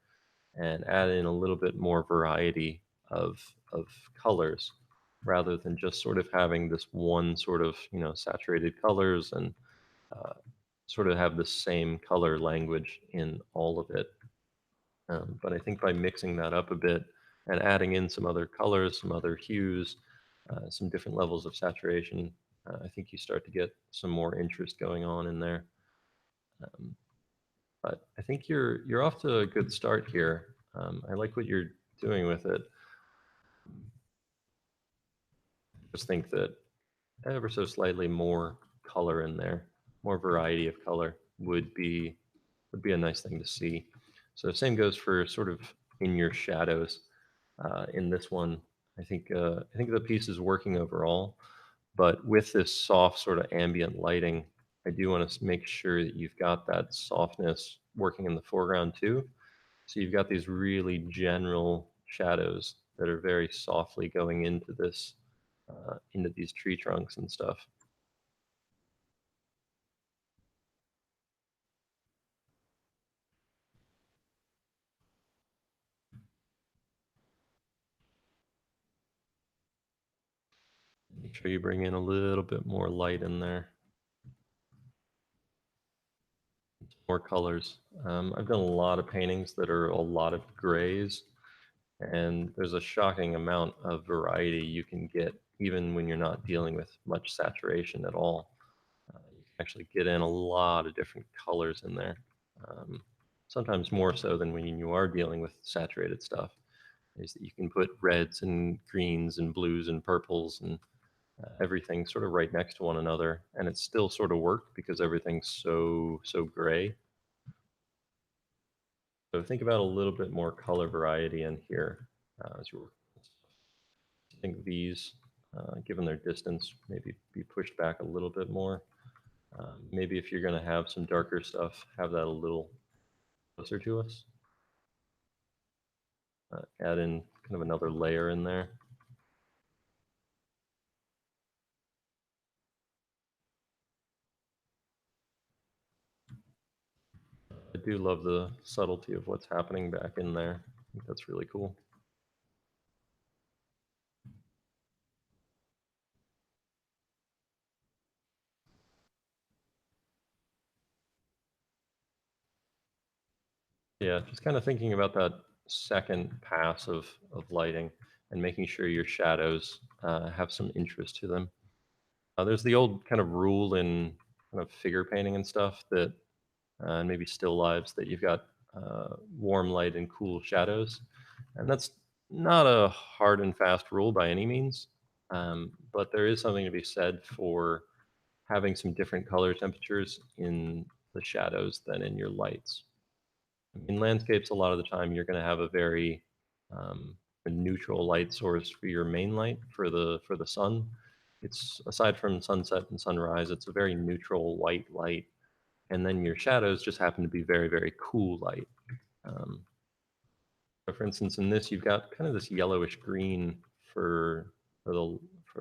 and add in a little bit more variety of colors rather than just sort of having this one sort of saturated colors and uh, sort of have the same color language in all of it. But I think by mixing that up a bit and adding in some other colors, some other hues, some different levels of saturation, I think you start to get some more interest going on in there. Um, but I think you're off to a good start here. I like what you're doing with it. Just think that ever so slightly more color in there, more variety of color would be a nice thing to see. So same goes for sort of in your shadows. In this one, I think the piece is working overall, but with this soft sort of ambient lighting, I do want to make sure that you've got that softness working in the foreground too. So you've got these really general shadows that are very softly going into these tree trunks and stuff. Make sure you bring in a little bit more light in there, more colors. I've done a lot of paintings that are a lot of grays, and there's a shocking amount of variety you can get even when you're not dealing with much saturation at all. You can actually get in a lot of different colors in there, um, sometimes more so than when you are dealing with saturated stuff. Is that you can put reds and greens and blues and purples and everything sort of right next to one another, and it still sort of worked because everything's so gray. So think about a little bit more color variety in here as you work. I think these, given their distance, maybe be pushed back a little bit more. Maybe if you're going to have some darker stuff, have that a little closer to us. Add in kind of another layer in there. I do love the subtlety of what's happening back in there. I think that's really cool. Yeah, just kind of thinking about that second pass of lighting and making sure your shadows have some interest to them. There's the old kind of rule in kind of figure painting and stuff that, and maybe still lives, that you've got warm light and cool shadows. And that's not a hard and fast rule by any means, but there is something to be said for having some different color temperatures in the shadows than in your lights. In landscapes, a lot of the time, you're going to have a very a neutral light source for your main light for the sun. It's aside from sunset and sunrise, it's a very neutral white light, and then your shadows just happen to be very cool light. Um, so for instance, in this, you've got kind of this yellowish green for for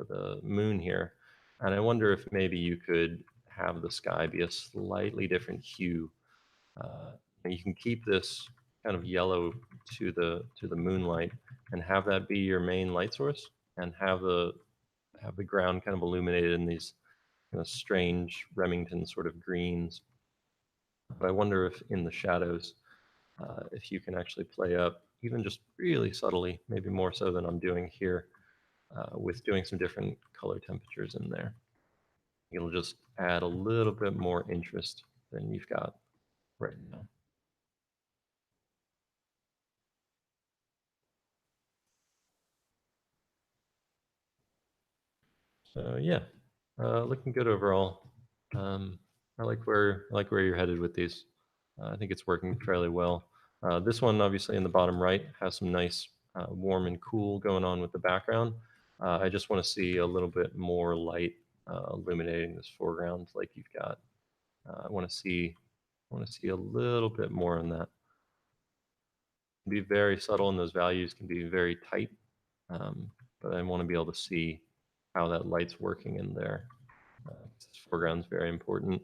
the moon here, and I wonder if maybe you could have the sky be a slightly different hue. uh, and you can keep this kind of yellow to the moonlight and have that be your main light source, and have the ground kind of illuminated in these kind of strange Remington sort of greens. But I wonder if in the shadows if you can actually play up, even just really subtly, maybe more so than I'm doing here, with doing some different color temperatures in there. It'll just add a little bit more interest than you've got right now. So yeah, looking good overall. Um, I like where you're headed with these. I think it's working fairly well. This one, obviously, in the bottom right, has some nice warm and cool going on with the background. I just want to see a little bit more light illuminating this foreground, like you've got. I want to see a little bit more on that. Be very subtle, and those values can be very tight. Um, but I want to be able to see how that light's working in there. This foreground's very important.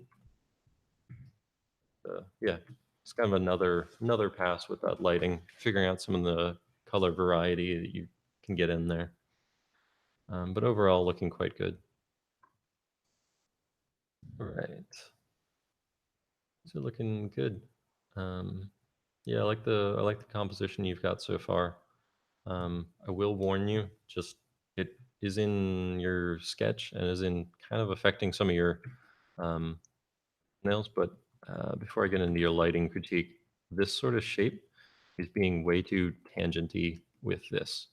Yeah, it's kind of another pass with that lighting, figuring out some of the color variety that you can get in there. But overall, looking quite good. Right, so looking good. Um, yeah, I like the composition you've got so far. I will warn you, just it is in your sketch and is in kind of affecting some of your um, nails. But before I get into your lighting critique, this sort of shape is being way too tangenty with this.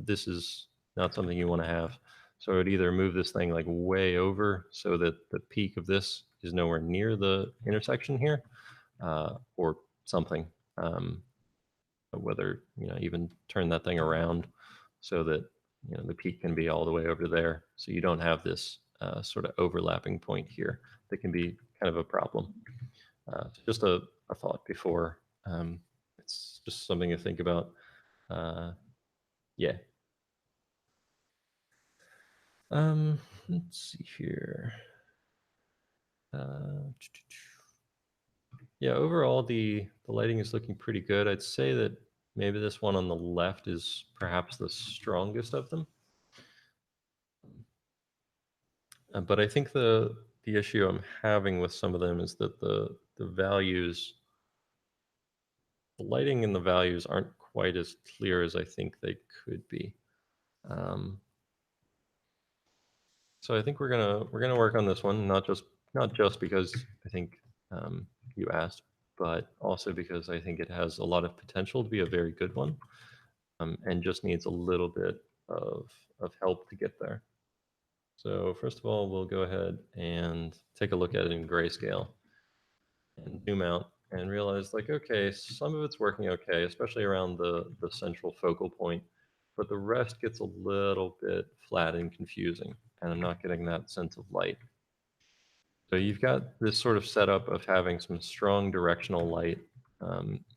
This is not something you want to have. So I would either move this thing like way over so that the peak of this is nowhere near the intersection here, or something. Um, whether even turn that thing around so that the peak can be all the way over there, so you don't have this sort of overlapping point here that can be kind of a problem. Just a thought before. It's just something to think about. Yeah. Let's see here. Uh, yeah, overall the lighting is looking pretty good. I'd say that maybe this one on the left is perhaps the strongest of them. But I think the issue I'm having with some of them is that the values, the lighting and the values aren't quite as clear as I think they could be. Um, so I think we're gonna work on this one, not just because I think you asked, but also because I think it has a lot of potential to be a very good one, and just needs a little bit of help to get there. So first of all, we'll go ahead and take a look at it in grayscale and zoom out and realize, like, okay, some of it's working okay, especially around the central focal point, but the rest gets a little bit flat and confusing, and I'm not getting that sense of light. So you've got this sort of setup of having some strong directional light,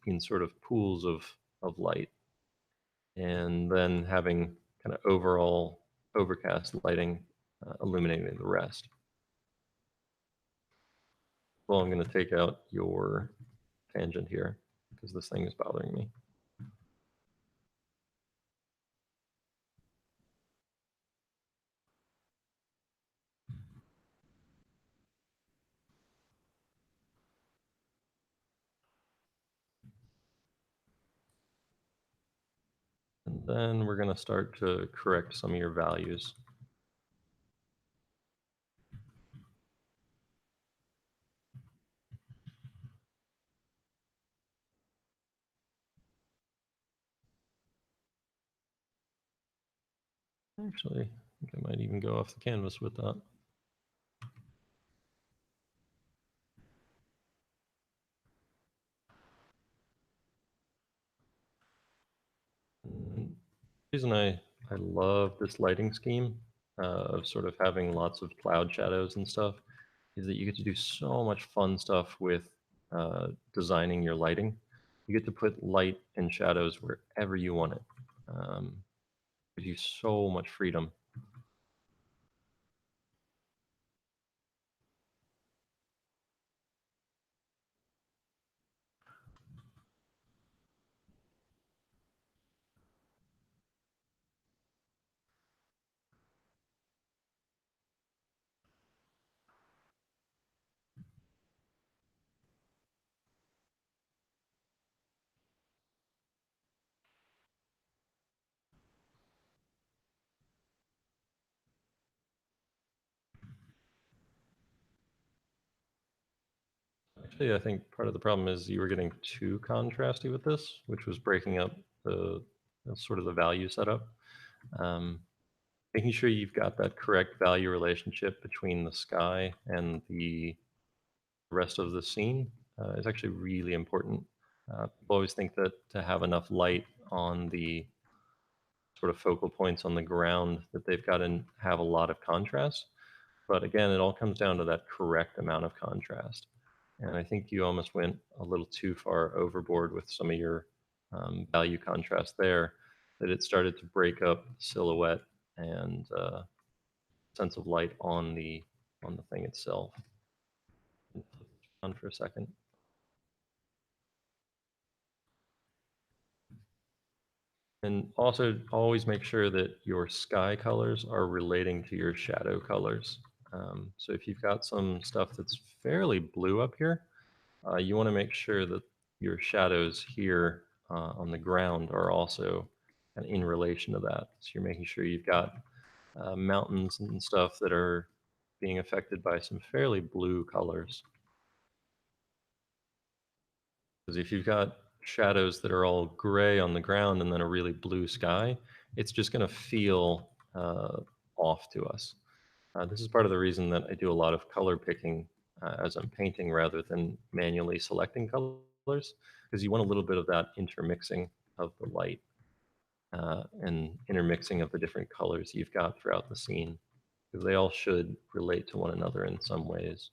in sort of pools of light, and then having kind of overall overcast lighting illuminating the rest. Well, I'm going to take out your tangent here because this thing is bothering me. And then we're going to start to correct some of your values. Actually, I think I might even go off the canvas with that. And the reason I love this lighting scheme, of sort of having lots of cloud shadows and stuff, is that you get to do so much fun stuff with designing your lighting. You get to put light and shadows wherever you want it. Gives you so much freedom. Actually, I think part of the problem is you were getting too contrasty with this, which was breaking up the sort of the value setup. Um, Making sure you've got that correct value relationship between the sky and the rest of the scene is actually really important. People always think that to have enough light on the sort of focal points on the ground that they've got to have a lot of contrast. But again, it all comes down to that correct amount of contrast. And I think you almost went a little too far overboard with some of your value contrast there, that it started to break up silhouette and sense of light on the thing itself. On for a second. And also always make sure that your sky colors are relating to your shadow colors. So if you've got some stuff that's fairly blue up here, you want to make sure that your shadows here on the ground are also in relation to that. So you're making sure you've got mountains and stuff that are being affected by some fairly blue colors. Because if you've got shadows that are all gray on the ground and then a really blue sky, it's just going to feel off to us. This is part of the reason that I do a lot of color picking as I'm painting rather than manually selecting colors, because you want a little bit of that intermixing of the light and intermixing of the different colors you've got throughout the scene, because they all should relate to one another in some ways.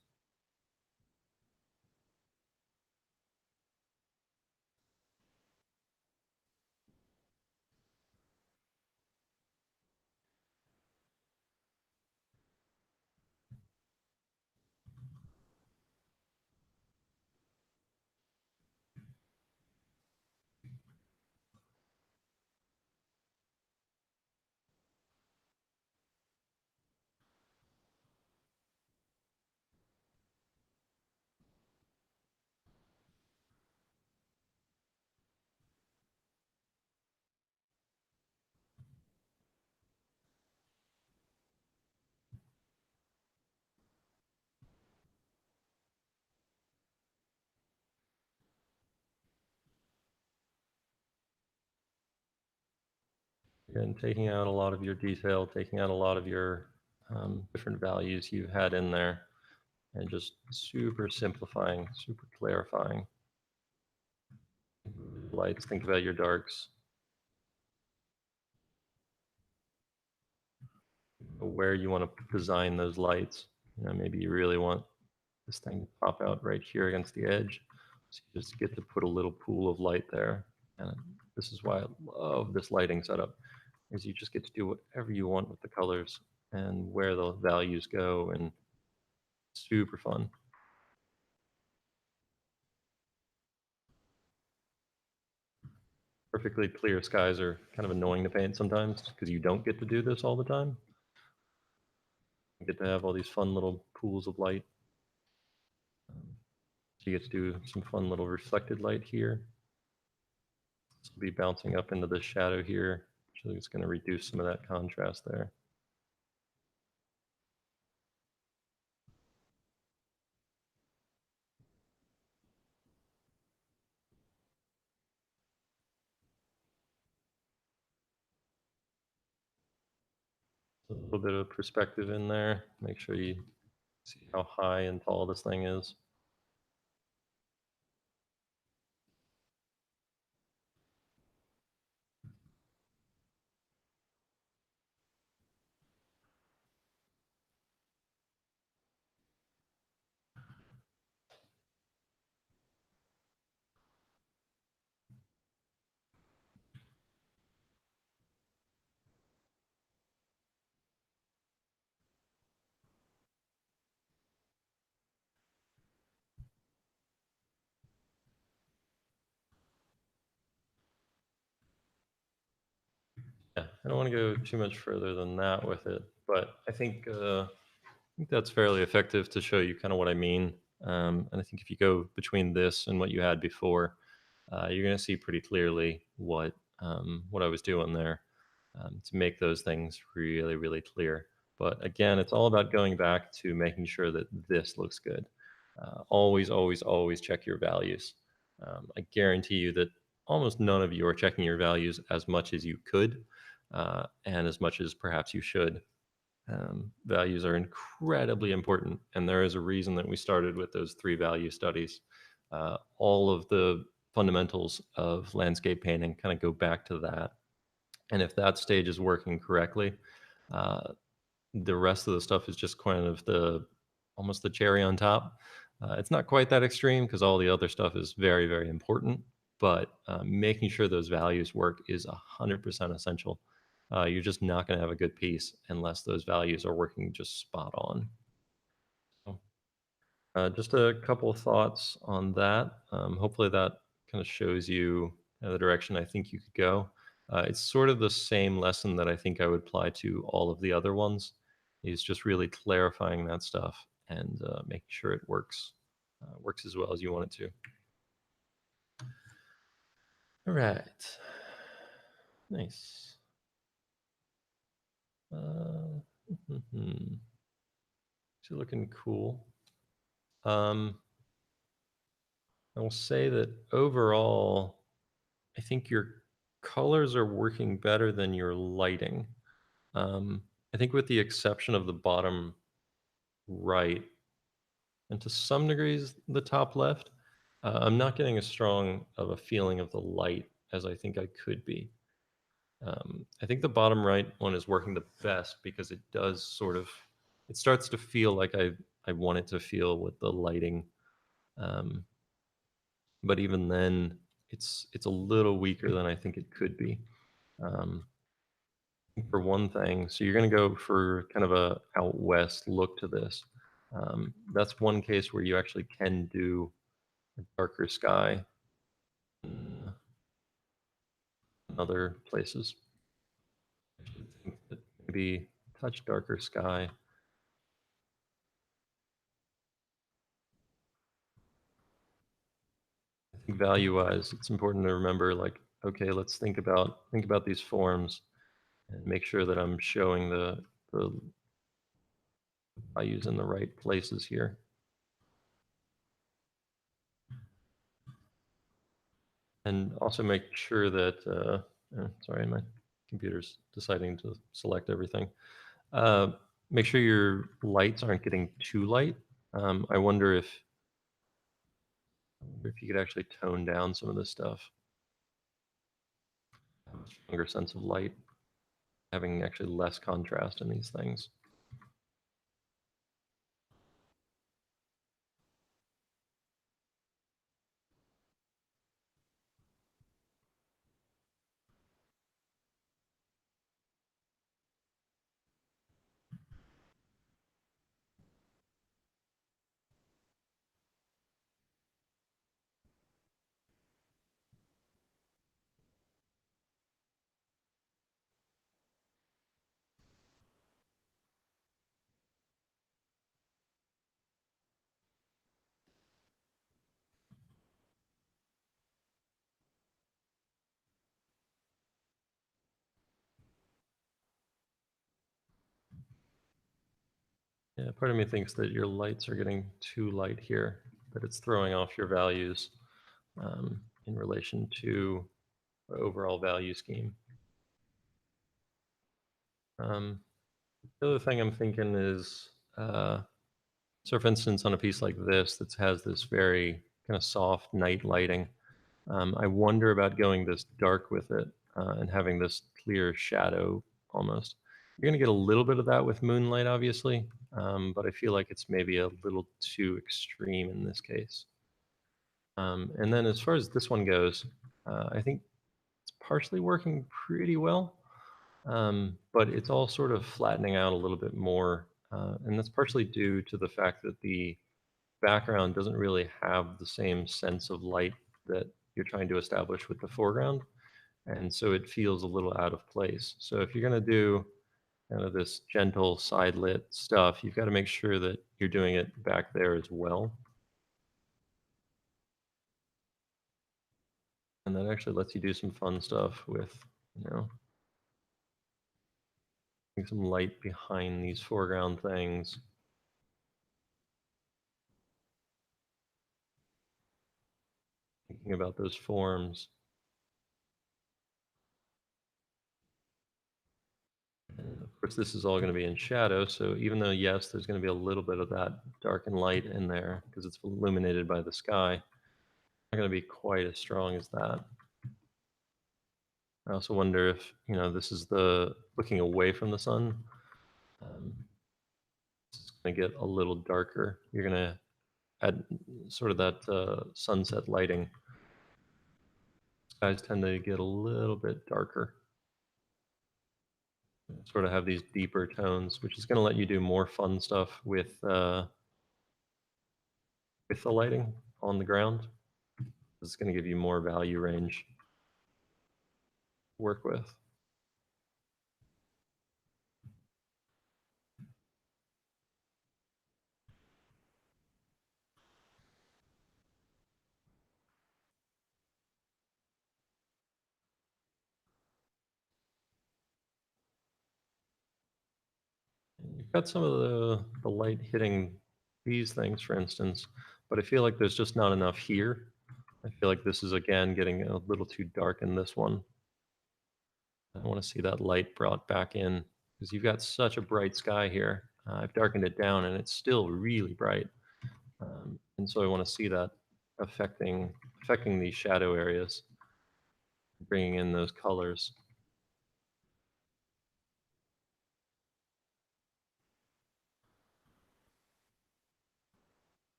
And taking out a lot of your detail, taking out a lot of your different values you had in there, and just super simplifying, super clarifying. Lights, think about your darks, where you want to design those lights. Maybe you really want this thing to pop out right here against the edge. So you just get to put a little pool of light there. And this is why I love this lighting setup, is you just get to do whatever you want with the colors and where the values go, and super fun. Perfectly clear skies are kind of annoying to paint sometimes because you don't get to do this all the time. You get to have all these fun little pools of light. So you get to do some fun little reflected light here. This will be bouncing up into the shadow here. So it's going to reduce some of that contrast there. A little bit of perspective in there. Make sure you see how high and tall this thing is. Yeah, I don't want to go too much further than that with it, but I think that's fairly effective to show you kind of what I mean. And I think if you go between this and what you had before, you're going to see pretty clearly what I was doing there to make those things really, really clear. But again, it's all about going back to making sure that this looks good. Always, always, always check your values. I guarantee you that almost none of you are checking your values as much as you could, and as much as perhaps you should. Values are incredibly important, and there is a reason that we started with those three value studies. All of the fundamentals of landscape painting kind of go back to that. And if that stage is working correctly, uh, the rest of the stuff is just kind of the almost the cherry on top. It's not quite that extreme because all the other stuff is very, very important, but making sure those values work is 100% essential. You're just not going to have a good piece unless those values are working just spot on. So, just a couple of thoughts on that. Hopefully, that kind of shows you the direction I think you could go. It's sort of the same lesson that I think I would apply to all of the other ones. Is just really clarifying that stuff and making sure it works as well as you want it to. All right, nice. Uh, She's looking cool. Um, I will say that overall, I think your colors are working better than your lighting. Um, I think with the exception of the bottom right, and to some degrees the top left, I'm not getting as strong of a feeling of the light as I think I could be. I think the bottom right one is working the best because it does sort of, it starts to feel like I want it to feel with the lighting. Um, but even then, it's a little weaker than I think it could be. Um, for one thing. So you're going to go for kind of a out west look to this. That's one case where you actually can do a darker sky in other places. I actually think that maybe touch darker sky. I think value wise, it's important to remember like, okay, let's think about these forms and make sure that I'm showing the values in the right places here. And also make sure that, sorry, my computer's deciding to select everything. Uh, Make sure your lights aren't getting too light. I wonder if you could actually tone down some of this stuff, have a stronger sense of light, having actually less contrast in these things. Yeah, part of me thinks that your lights are getting too light here, that it's throwing off your values in relation to the overall value scheme. Um, the other thing I'm thinking is, so for instance, on a piece like this that has this very kind of soft night lighting, I wonder about going this dark with it and having this clear shadow almost. You're going to get a little bit of that with moonlight, obviously, but I feel like it's maybe a little too extreme in this case. And then as far as this one goes, I think it's partially working pretty well, but it's all sort of flattening out a little bit more. And that's partially due to the fact that the background doesn't really have the same sense of light that you're trying to establish with the foreground. And so it feels a little out of place. So if you're going to do kind of this gentle side lit stuff, you've got to make sure that you're doing it back there as well. And that actually lets you do some fun stuff with, you know, some light behind these foreground things. thinking about those forms. And of course, this is all going to be in shadow. So even though, yes, there's going to be a little bit of that dark and light in there because it's illuminated by the sky, not going to be quite as strong as that. I also wonder if, this is the looking away from the sun. Um, it's going to get a little darker. You're going to add sort of that sunset lighting. Skies tend to get a little bit darker. Sort of have these deeper tones, which is going to let you do more fun stuff with the lighting on the ground. It's going to give you more value range to work with. You've got some of the light hitting these things, for instance, but I feel like there's just not enough here. I feel like this is again getting a little too dark in this one. I want to see that light brought back in because you've got such a bright sky here. I've darkened it down and it's still really bright, and so I want to see that affecting these shadow areas, bringing in those colors.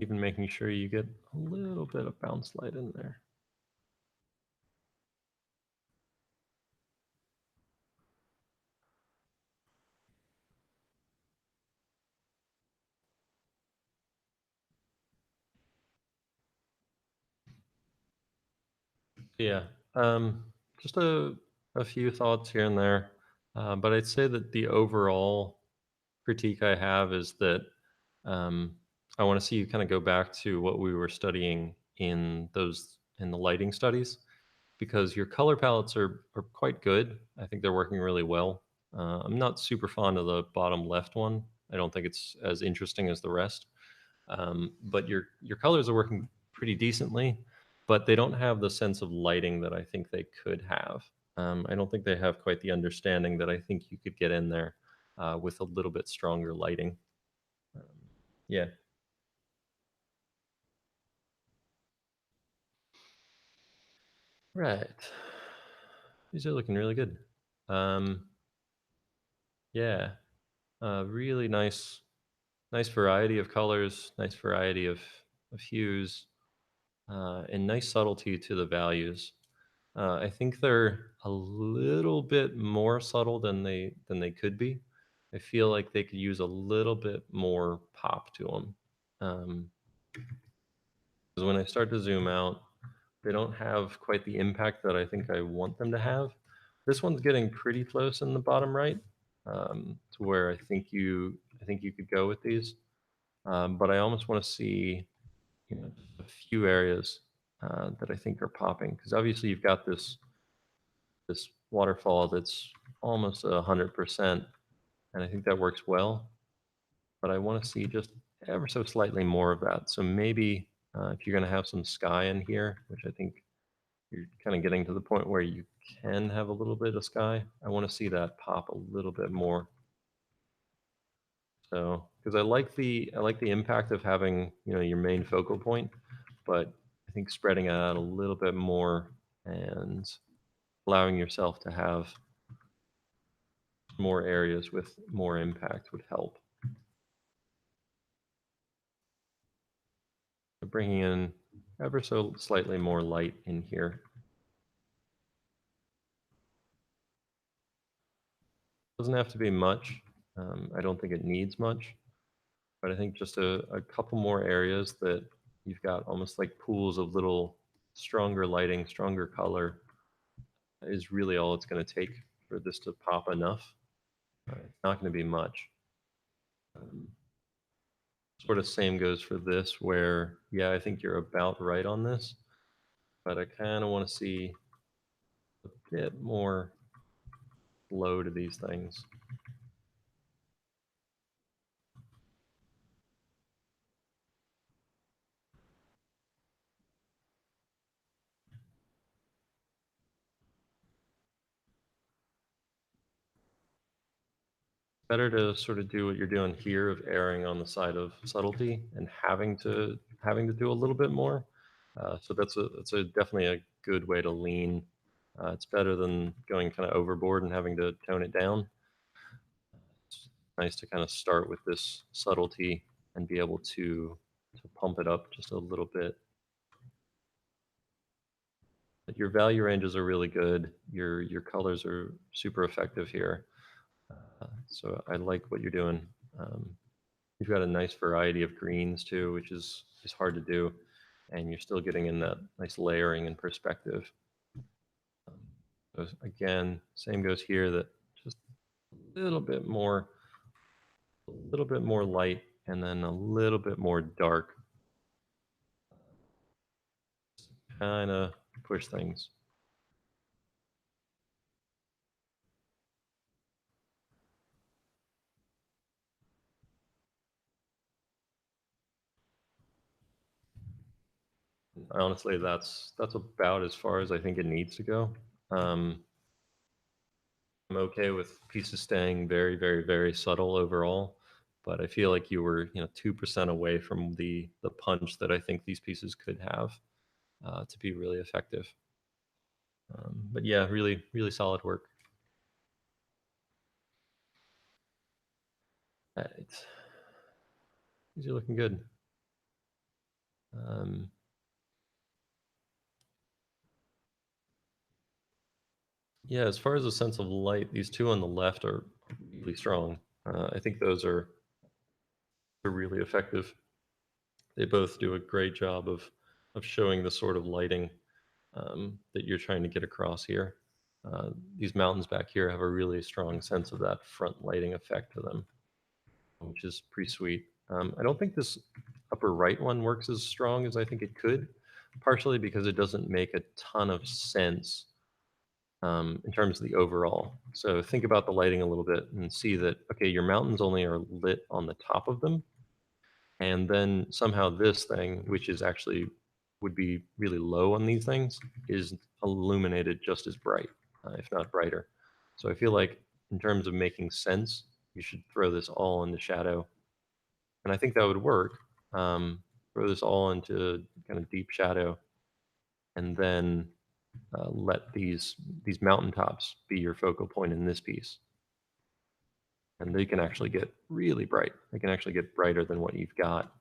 Even making sure you get a little bit of bounce light in there. Yeah, just a few thoughts here and there, but I'd say that the overall critique I have is that um, I want to see you kind of go back to what we were studying in the lighting studies because your color palettes are quite good. I think they're working really well. I'm not super fond of the bottom left one. I don't think it's as interesting as the rest. But your colors are working pretty decently, but they don't have the sense of lighting that I think they could have. I don't think they have quite the understanding that I think you could get in there with a little bit stronger lighting. Um, yeah, right. These are looking really good. Um, yeah, really nice variety of colors, nice variety of hues, and nice subtlety to the values. I think they're a little bit more subtle than they could be. I feel like they could use a little bit more pop to them. Because when I start to zoom out, they don't have quite the impact that I think I want them to have. This one's getting pretty close in the bottom right, to where I think you could go with these. But I almost want to see, a few areas that I think are popping because obviously you've got this waterfall that's almost 100%, and I think that works well. But I want to see just ever so slightly more of that. So maybe if you're going to have some sky in here, which I think you're kind of getting to the point where you can have a little bit of sky, I want to see that pop a little bit more. So because I like the impact of having your main focal point, but I think spreading it out a little bit more and allowing yourself to have more areas with more impact would help. So bringing in ever so slightly more light in here. Doesn't have to be much. I don't think it needs much, but I think just a couple more areas that you've got almost like pools of little stronger lighting, stronger color is really all it's going to take for this to pop enough. It's not going to be much. Um, Sort of same goes for this, where, yeah, I think you're about right on this, but I kind of want to see a bit more flow to these things. Better to sort of do what you're doing here of erring on the side of subtlety and having to do a little bit more. So that's a definitely a good way to lean. It's better than going kind of overboard and having to tone it down. It's nice to kind of start with this subtlety and be able to pump it up just a little bit. But your value ranges are really good. Your colors are super effective here. So I like what you're doing. Um, you've got a nice variety of greens too, which is hard to do, and you're still getting in that nice layering and perspective. Um, so again, same goes here. That just a little bit more light, and then a little bit more dark. Kind of push things. Honestly, that's about as far as I think it needs to go. Um, I'm okay with pieces staying very, very, very subtle overall, but I feel like you were, 2% away from the punch that I think these pieces could have to be really effective. But yeah, really, really solid work. It's, these are looking good. Um, yeah, as far as the sense of light, these two on the left are really strong. I think those are really effective. They both do a great job of showing the sort of lighting that you're trying to get across here. These mountains back here have a really strong sense of that front lighting effect to them, which is pretty sweet. I don't think this upper right one works as strong as I think it could, partially because it doesn't make a ton of sense in terms of the overall. So think about the lighting a little bit and see that, okay, your mountains only are lit on the top of them, and then somehow this thing, which is actually would be really low on these things, is illuminated just as bright, if not brighter. So I feel like in terms of making sense, you should throw this all into shadow, and I think that would work. Throw this all into kind of deep shadow, and then let these mountaintops be your focal point in this piece, and they can actually get really bright. They can actually get brighter than what you've got.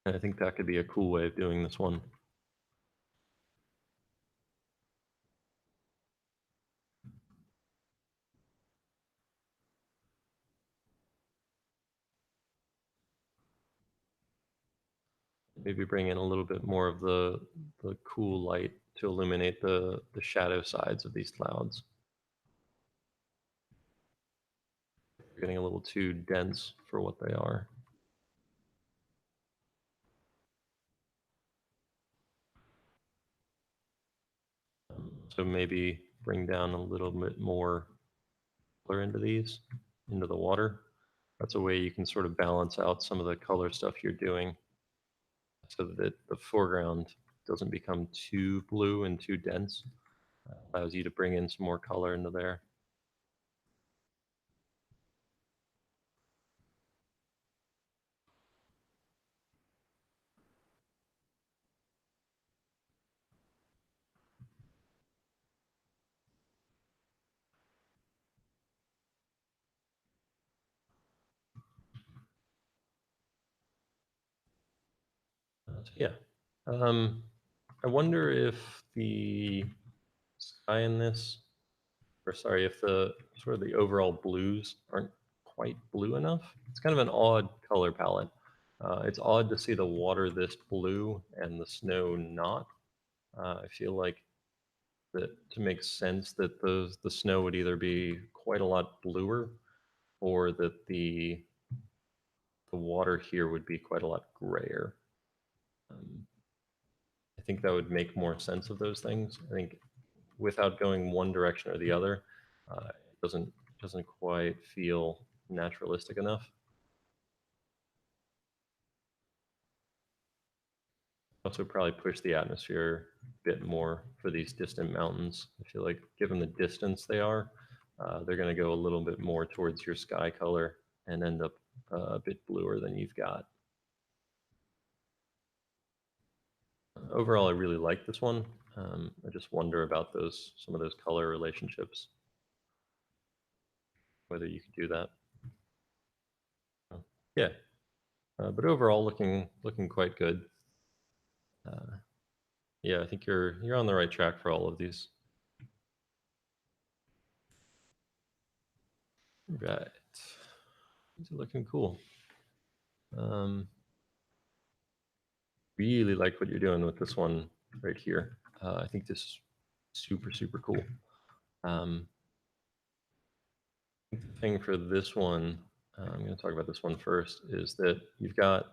And I think that could be a cool way of doing this one. Maybe bring in a little bit more of the cool light to illuminate the shadow sides of these clouds. They're getting a little too dense for what they are. So maybe bring down a little bit more color into these, into the water. That's a way you can sort of balance out some of the color stuff you're doing so that the foreground doesn't become too blue and too dense. Allows you to bring in some more color into there. So yeah. I wonder if the sky in this, or sorry, if the sort of the overall blues aren't quite blue enough. It's kind of an odd color palette. It's odd to see the water this blue and the snow not. I feel like that to make sense that the snow would either be quite a lot bluer or that the water here would be quite a lot grayer. Um, I think that would make more sense of those things. I think without going one direction or the other, it doesn't quite feel naturalistic enough. Also, probably push the atmosphere a bit more for these distant mountains. I feel like, given the distance they are, they're going to go a little bit more towards your sky color and end up a bit bluer than you've got. Overall, I really like this one. I just wonder about some of those color relationships, whether you could do that. Yeah, but overall, looking quite good. Uh, yeah, I think you're on the right track for all of these. Right, these are looking cool. Um, really like what you're doing with this one right here. I think this is super cool. The thing for this one, I'm going to talk about this one first, is that you've got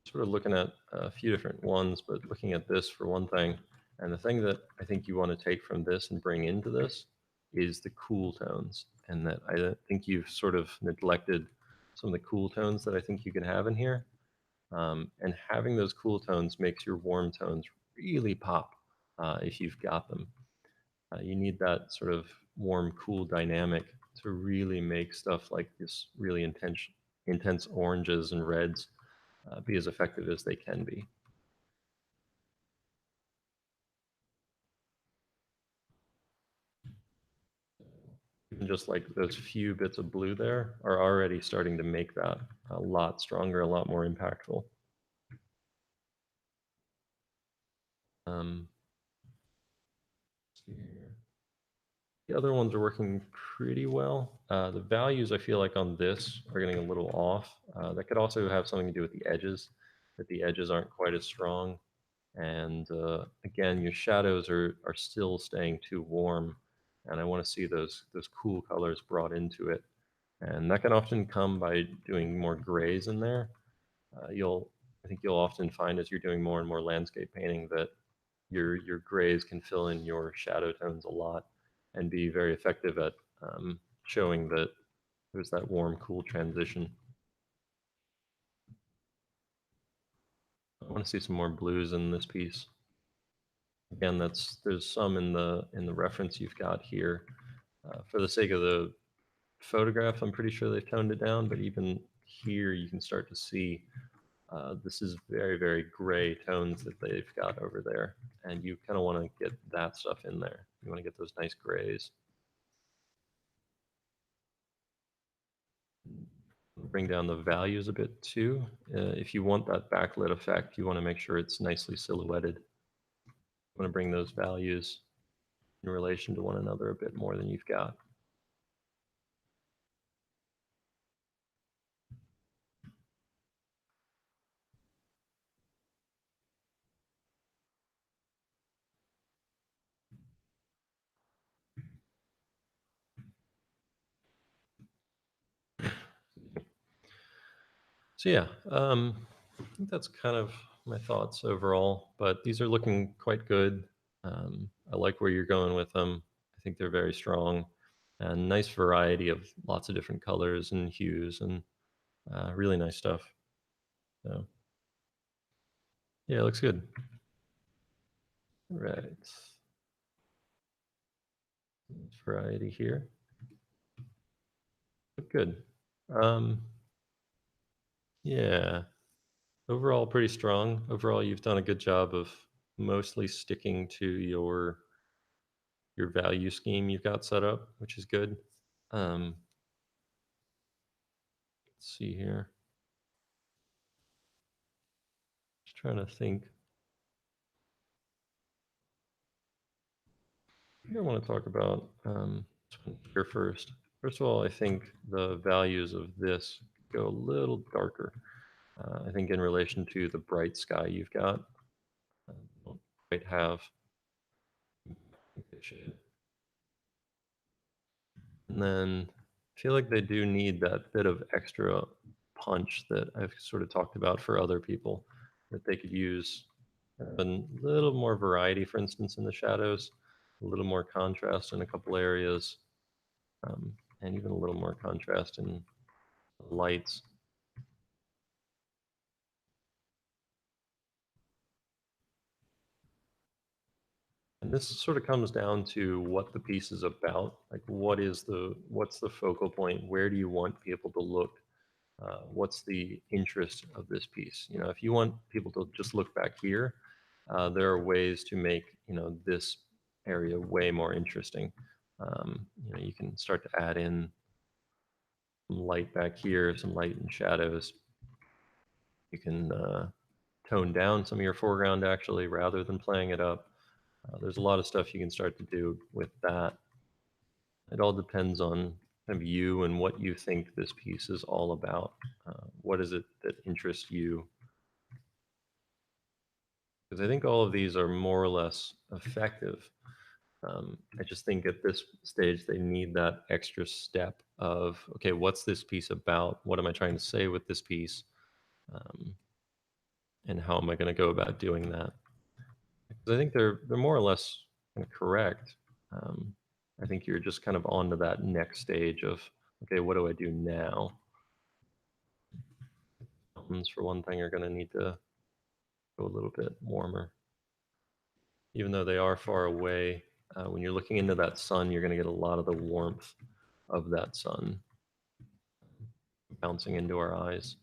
sort of looking at a few different ones, but looking at this for one thing. And the thing that I think you want to take from this and bring into this is the cool tones. And that I think you've sort of neglected some of the cool tones that I think you can have in here. And having those cool tones makes your warm tones really pop if you've got them. You need that sort of warm, cool dynamic to really make stuff like this really intense oranges and reds be as effective as they can be. Even just like those few bits of blue there are already starting to make that a lot stronger, a lot more impactful. Um, the other ones are working pretty well. The values I feel like on this are getting a little off. That could also have something to do with the edges, that the edges aren't quite as strong. And again, your shadows are still staying too warm. And I want to see those cool colors brought into it. And that can often come by doing more grays in there. I think you'll often find as you're doing more and more landscape painting that your grays can fill in your shadow tones a lot and be very effective at showing that there's that warm, cool transition. I want to see some more blues in this piece. Again, there's some in the reference you've got here. For the sake of the photograph, I'm pretty sure they've toned it down, but even here you can start to see this is very gray tones that they've got over there, and you kind of want to get that stuff in there. You want to get those nice grays. Bring down the values a bit too. If you want that backlit effect, you want to make sure it's nicely silhouetted. You want to bring those values in relation to one another a bit more than you've got. So yeah, I think that's kind of my thoughts overall, but these are looking quite good. I like where you're going with them. I think they're very strong and nice variety of lots of different colors and hues and really nice stuff. So yeah, it looks good. Right. Variety here. Look good. Um, yeah, overall pretty strong. Overall, you've done a good job of mostly sticking to your value scheme you've got set up, which is good. Um, let's see here. Just trying to think. I want to talk about here first. First of all, I think the values of this go a little darker. I think in relation to the bright sky you've got, don't quite have. And then feel like they do need that bit of extra punch that I've sort of talked about for other people, that they could use a little more variety, for instance, in the shadows, a little more contrast in a couple areas, and even a little more contrast in the lights. And this sort of comes down to what the piece is about. Like, what's the focal point? Where do you want people to look? What's the interest of this piece? You know, if you want people to just look back here, there are ways to make this area way more interesting. You can start to add in some light back here, some light and shadows. You can tone down some of your foreground actually, rather than playing it up. There's a lot of stuff you can start to do with that. It all depends on kind of you and what you think this piece is all about. What is it that interests you? Because I think all of these are more or less effective. I just think at this stage they need that extra step of, okay, what's this piece about? What am I trying to say with this piece? Um, and how am I going to go about doing that? Because I think they're more or less kind of correct. Um, I think you're just kind of on to that next stage of, okay, what do I do now? Mountains, for one thing, are going to need to go a little bit warmer. Even though they are far away, when you're looking into that sun, you're going to get a lot of the warmth of that sun bouncing into our eyes.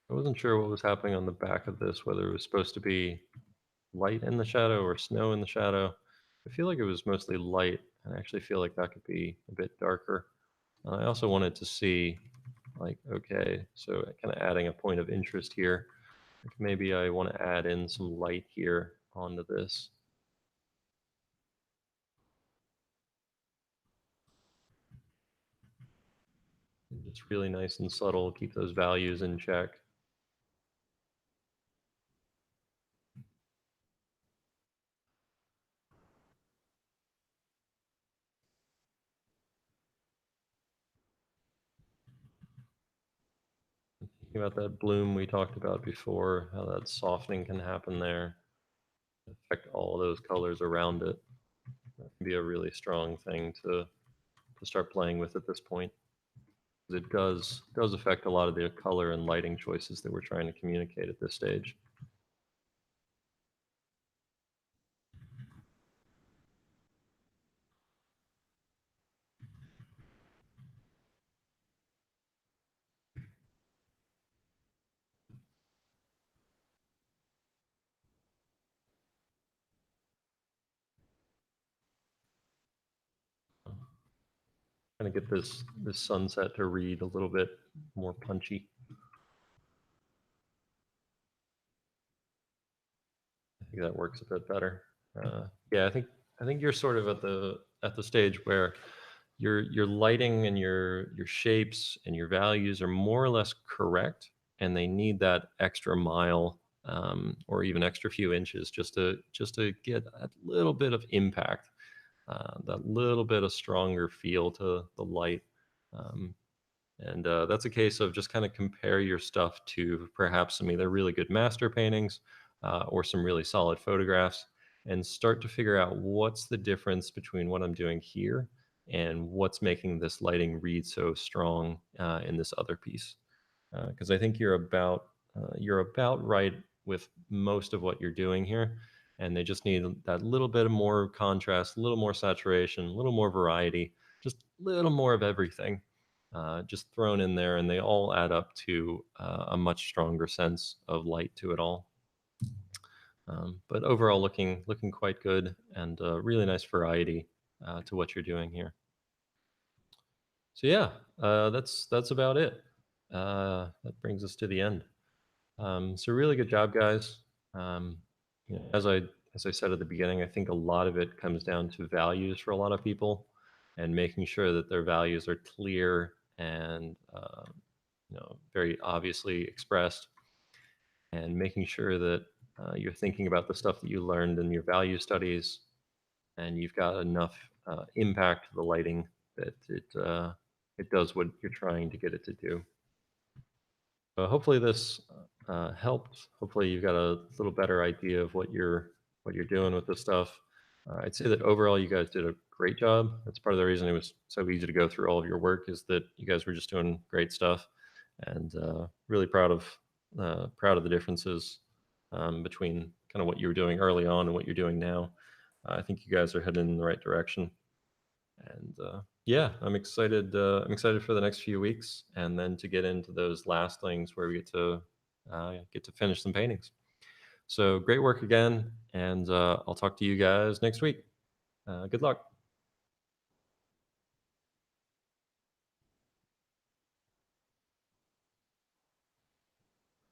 I wasn't sure what was happening on the back of this, whether it was supposed to be light in the shadow or snow in the shadow. I feel like it was mostly light, and I actually feel like that could be a bit darker. I also wanted to see, like, okay, so kind of adding a point of interest here. Like maybe I want to add in some light here onto this. It's really nice and subtle, keep those values in check. Thinking about that bloom we talked about before, how that softening can happen there, affect all those colors around it. That can be a really strong thing to start playing with at this point. It does affect a lot of the color and lighting choices that we're trying to communicate at this stage. Kind of get this sunset to read a little bit more punchy. I think that works a bit better. Yeah, I think you're sort of at the stage where your lighting and your shapes and your values are more or less correct, and they need that extra mile, or even extra few inches just to get a little bit of impact, that little bit of stronger feel to the light. Um, and that's a case of just kind of compare your stuff to perhaps some either really good master paintings, or some really solid photographs, and start to figure out what's the difference between what I'm doing here and what's making this lighting read so strong in this other piece. Because I think you're about right with most of what you're doing here, and they just need that little bit of more contrast, a little more saturation, a little more variety, just a little more of everything, just thrown in there, and they all add up to a much stronger sense of light to it all. But overall, looking quite good, and really nice variety to what you're doing here. So yeah, that's about it. That brings us to the end. So really good job, guys. Um, as I said at the beginning, I think a lot of it comes down to values for a lot of people. and making sure that their values are clear and very obviously expressed, and making sure that you're thinking about the stuff that you learned in your value studies, and you've got enough impact to the lighting that it does what you're trying to get it to do. Hopefully this helped. Hopefully you've got a little better idea of what you're doing with this stuff. I'd say that overall you guys did a great job. That's part of the reason it was so easy to go through all of your work, is that you guys were just doing great stuff, and really proud of the differences between kind of what you were doing early on and what you're doing now. I think you guys are heading in the right direction. And yeah, I'm excited. I'm excited for the next few weeks, and then to get into those last things where we get to finish some paintings. So great work again, and I'll talk to you guys next week. Good luck.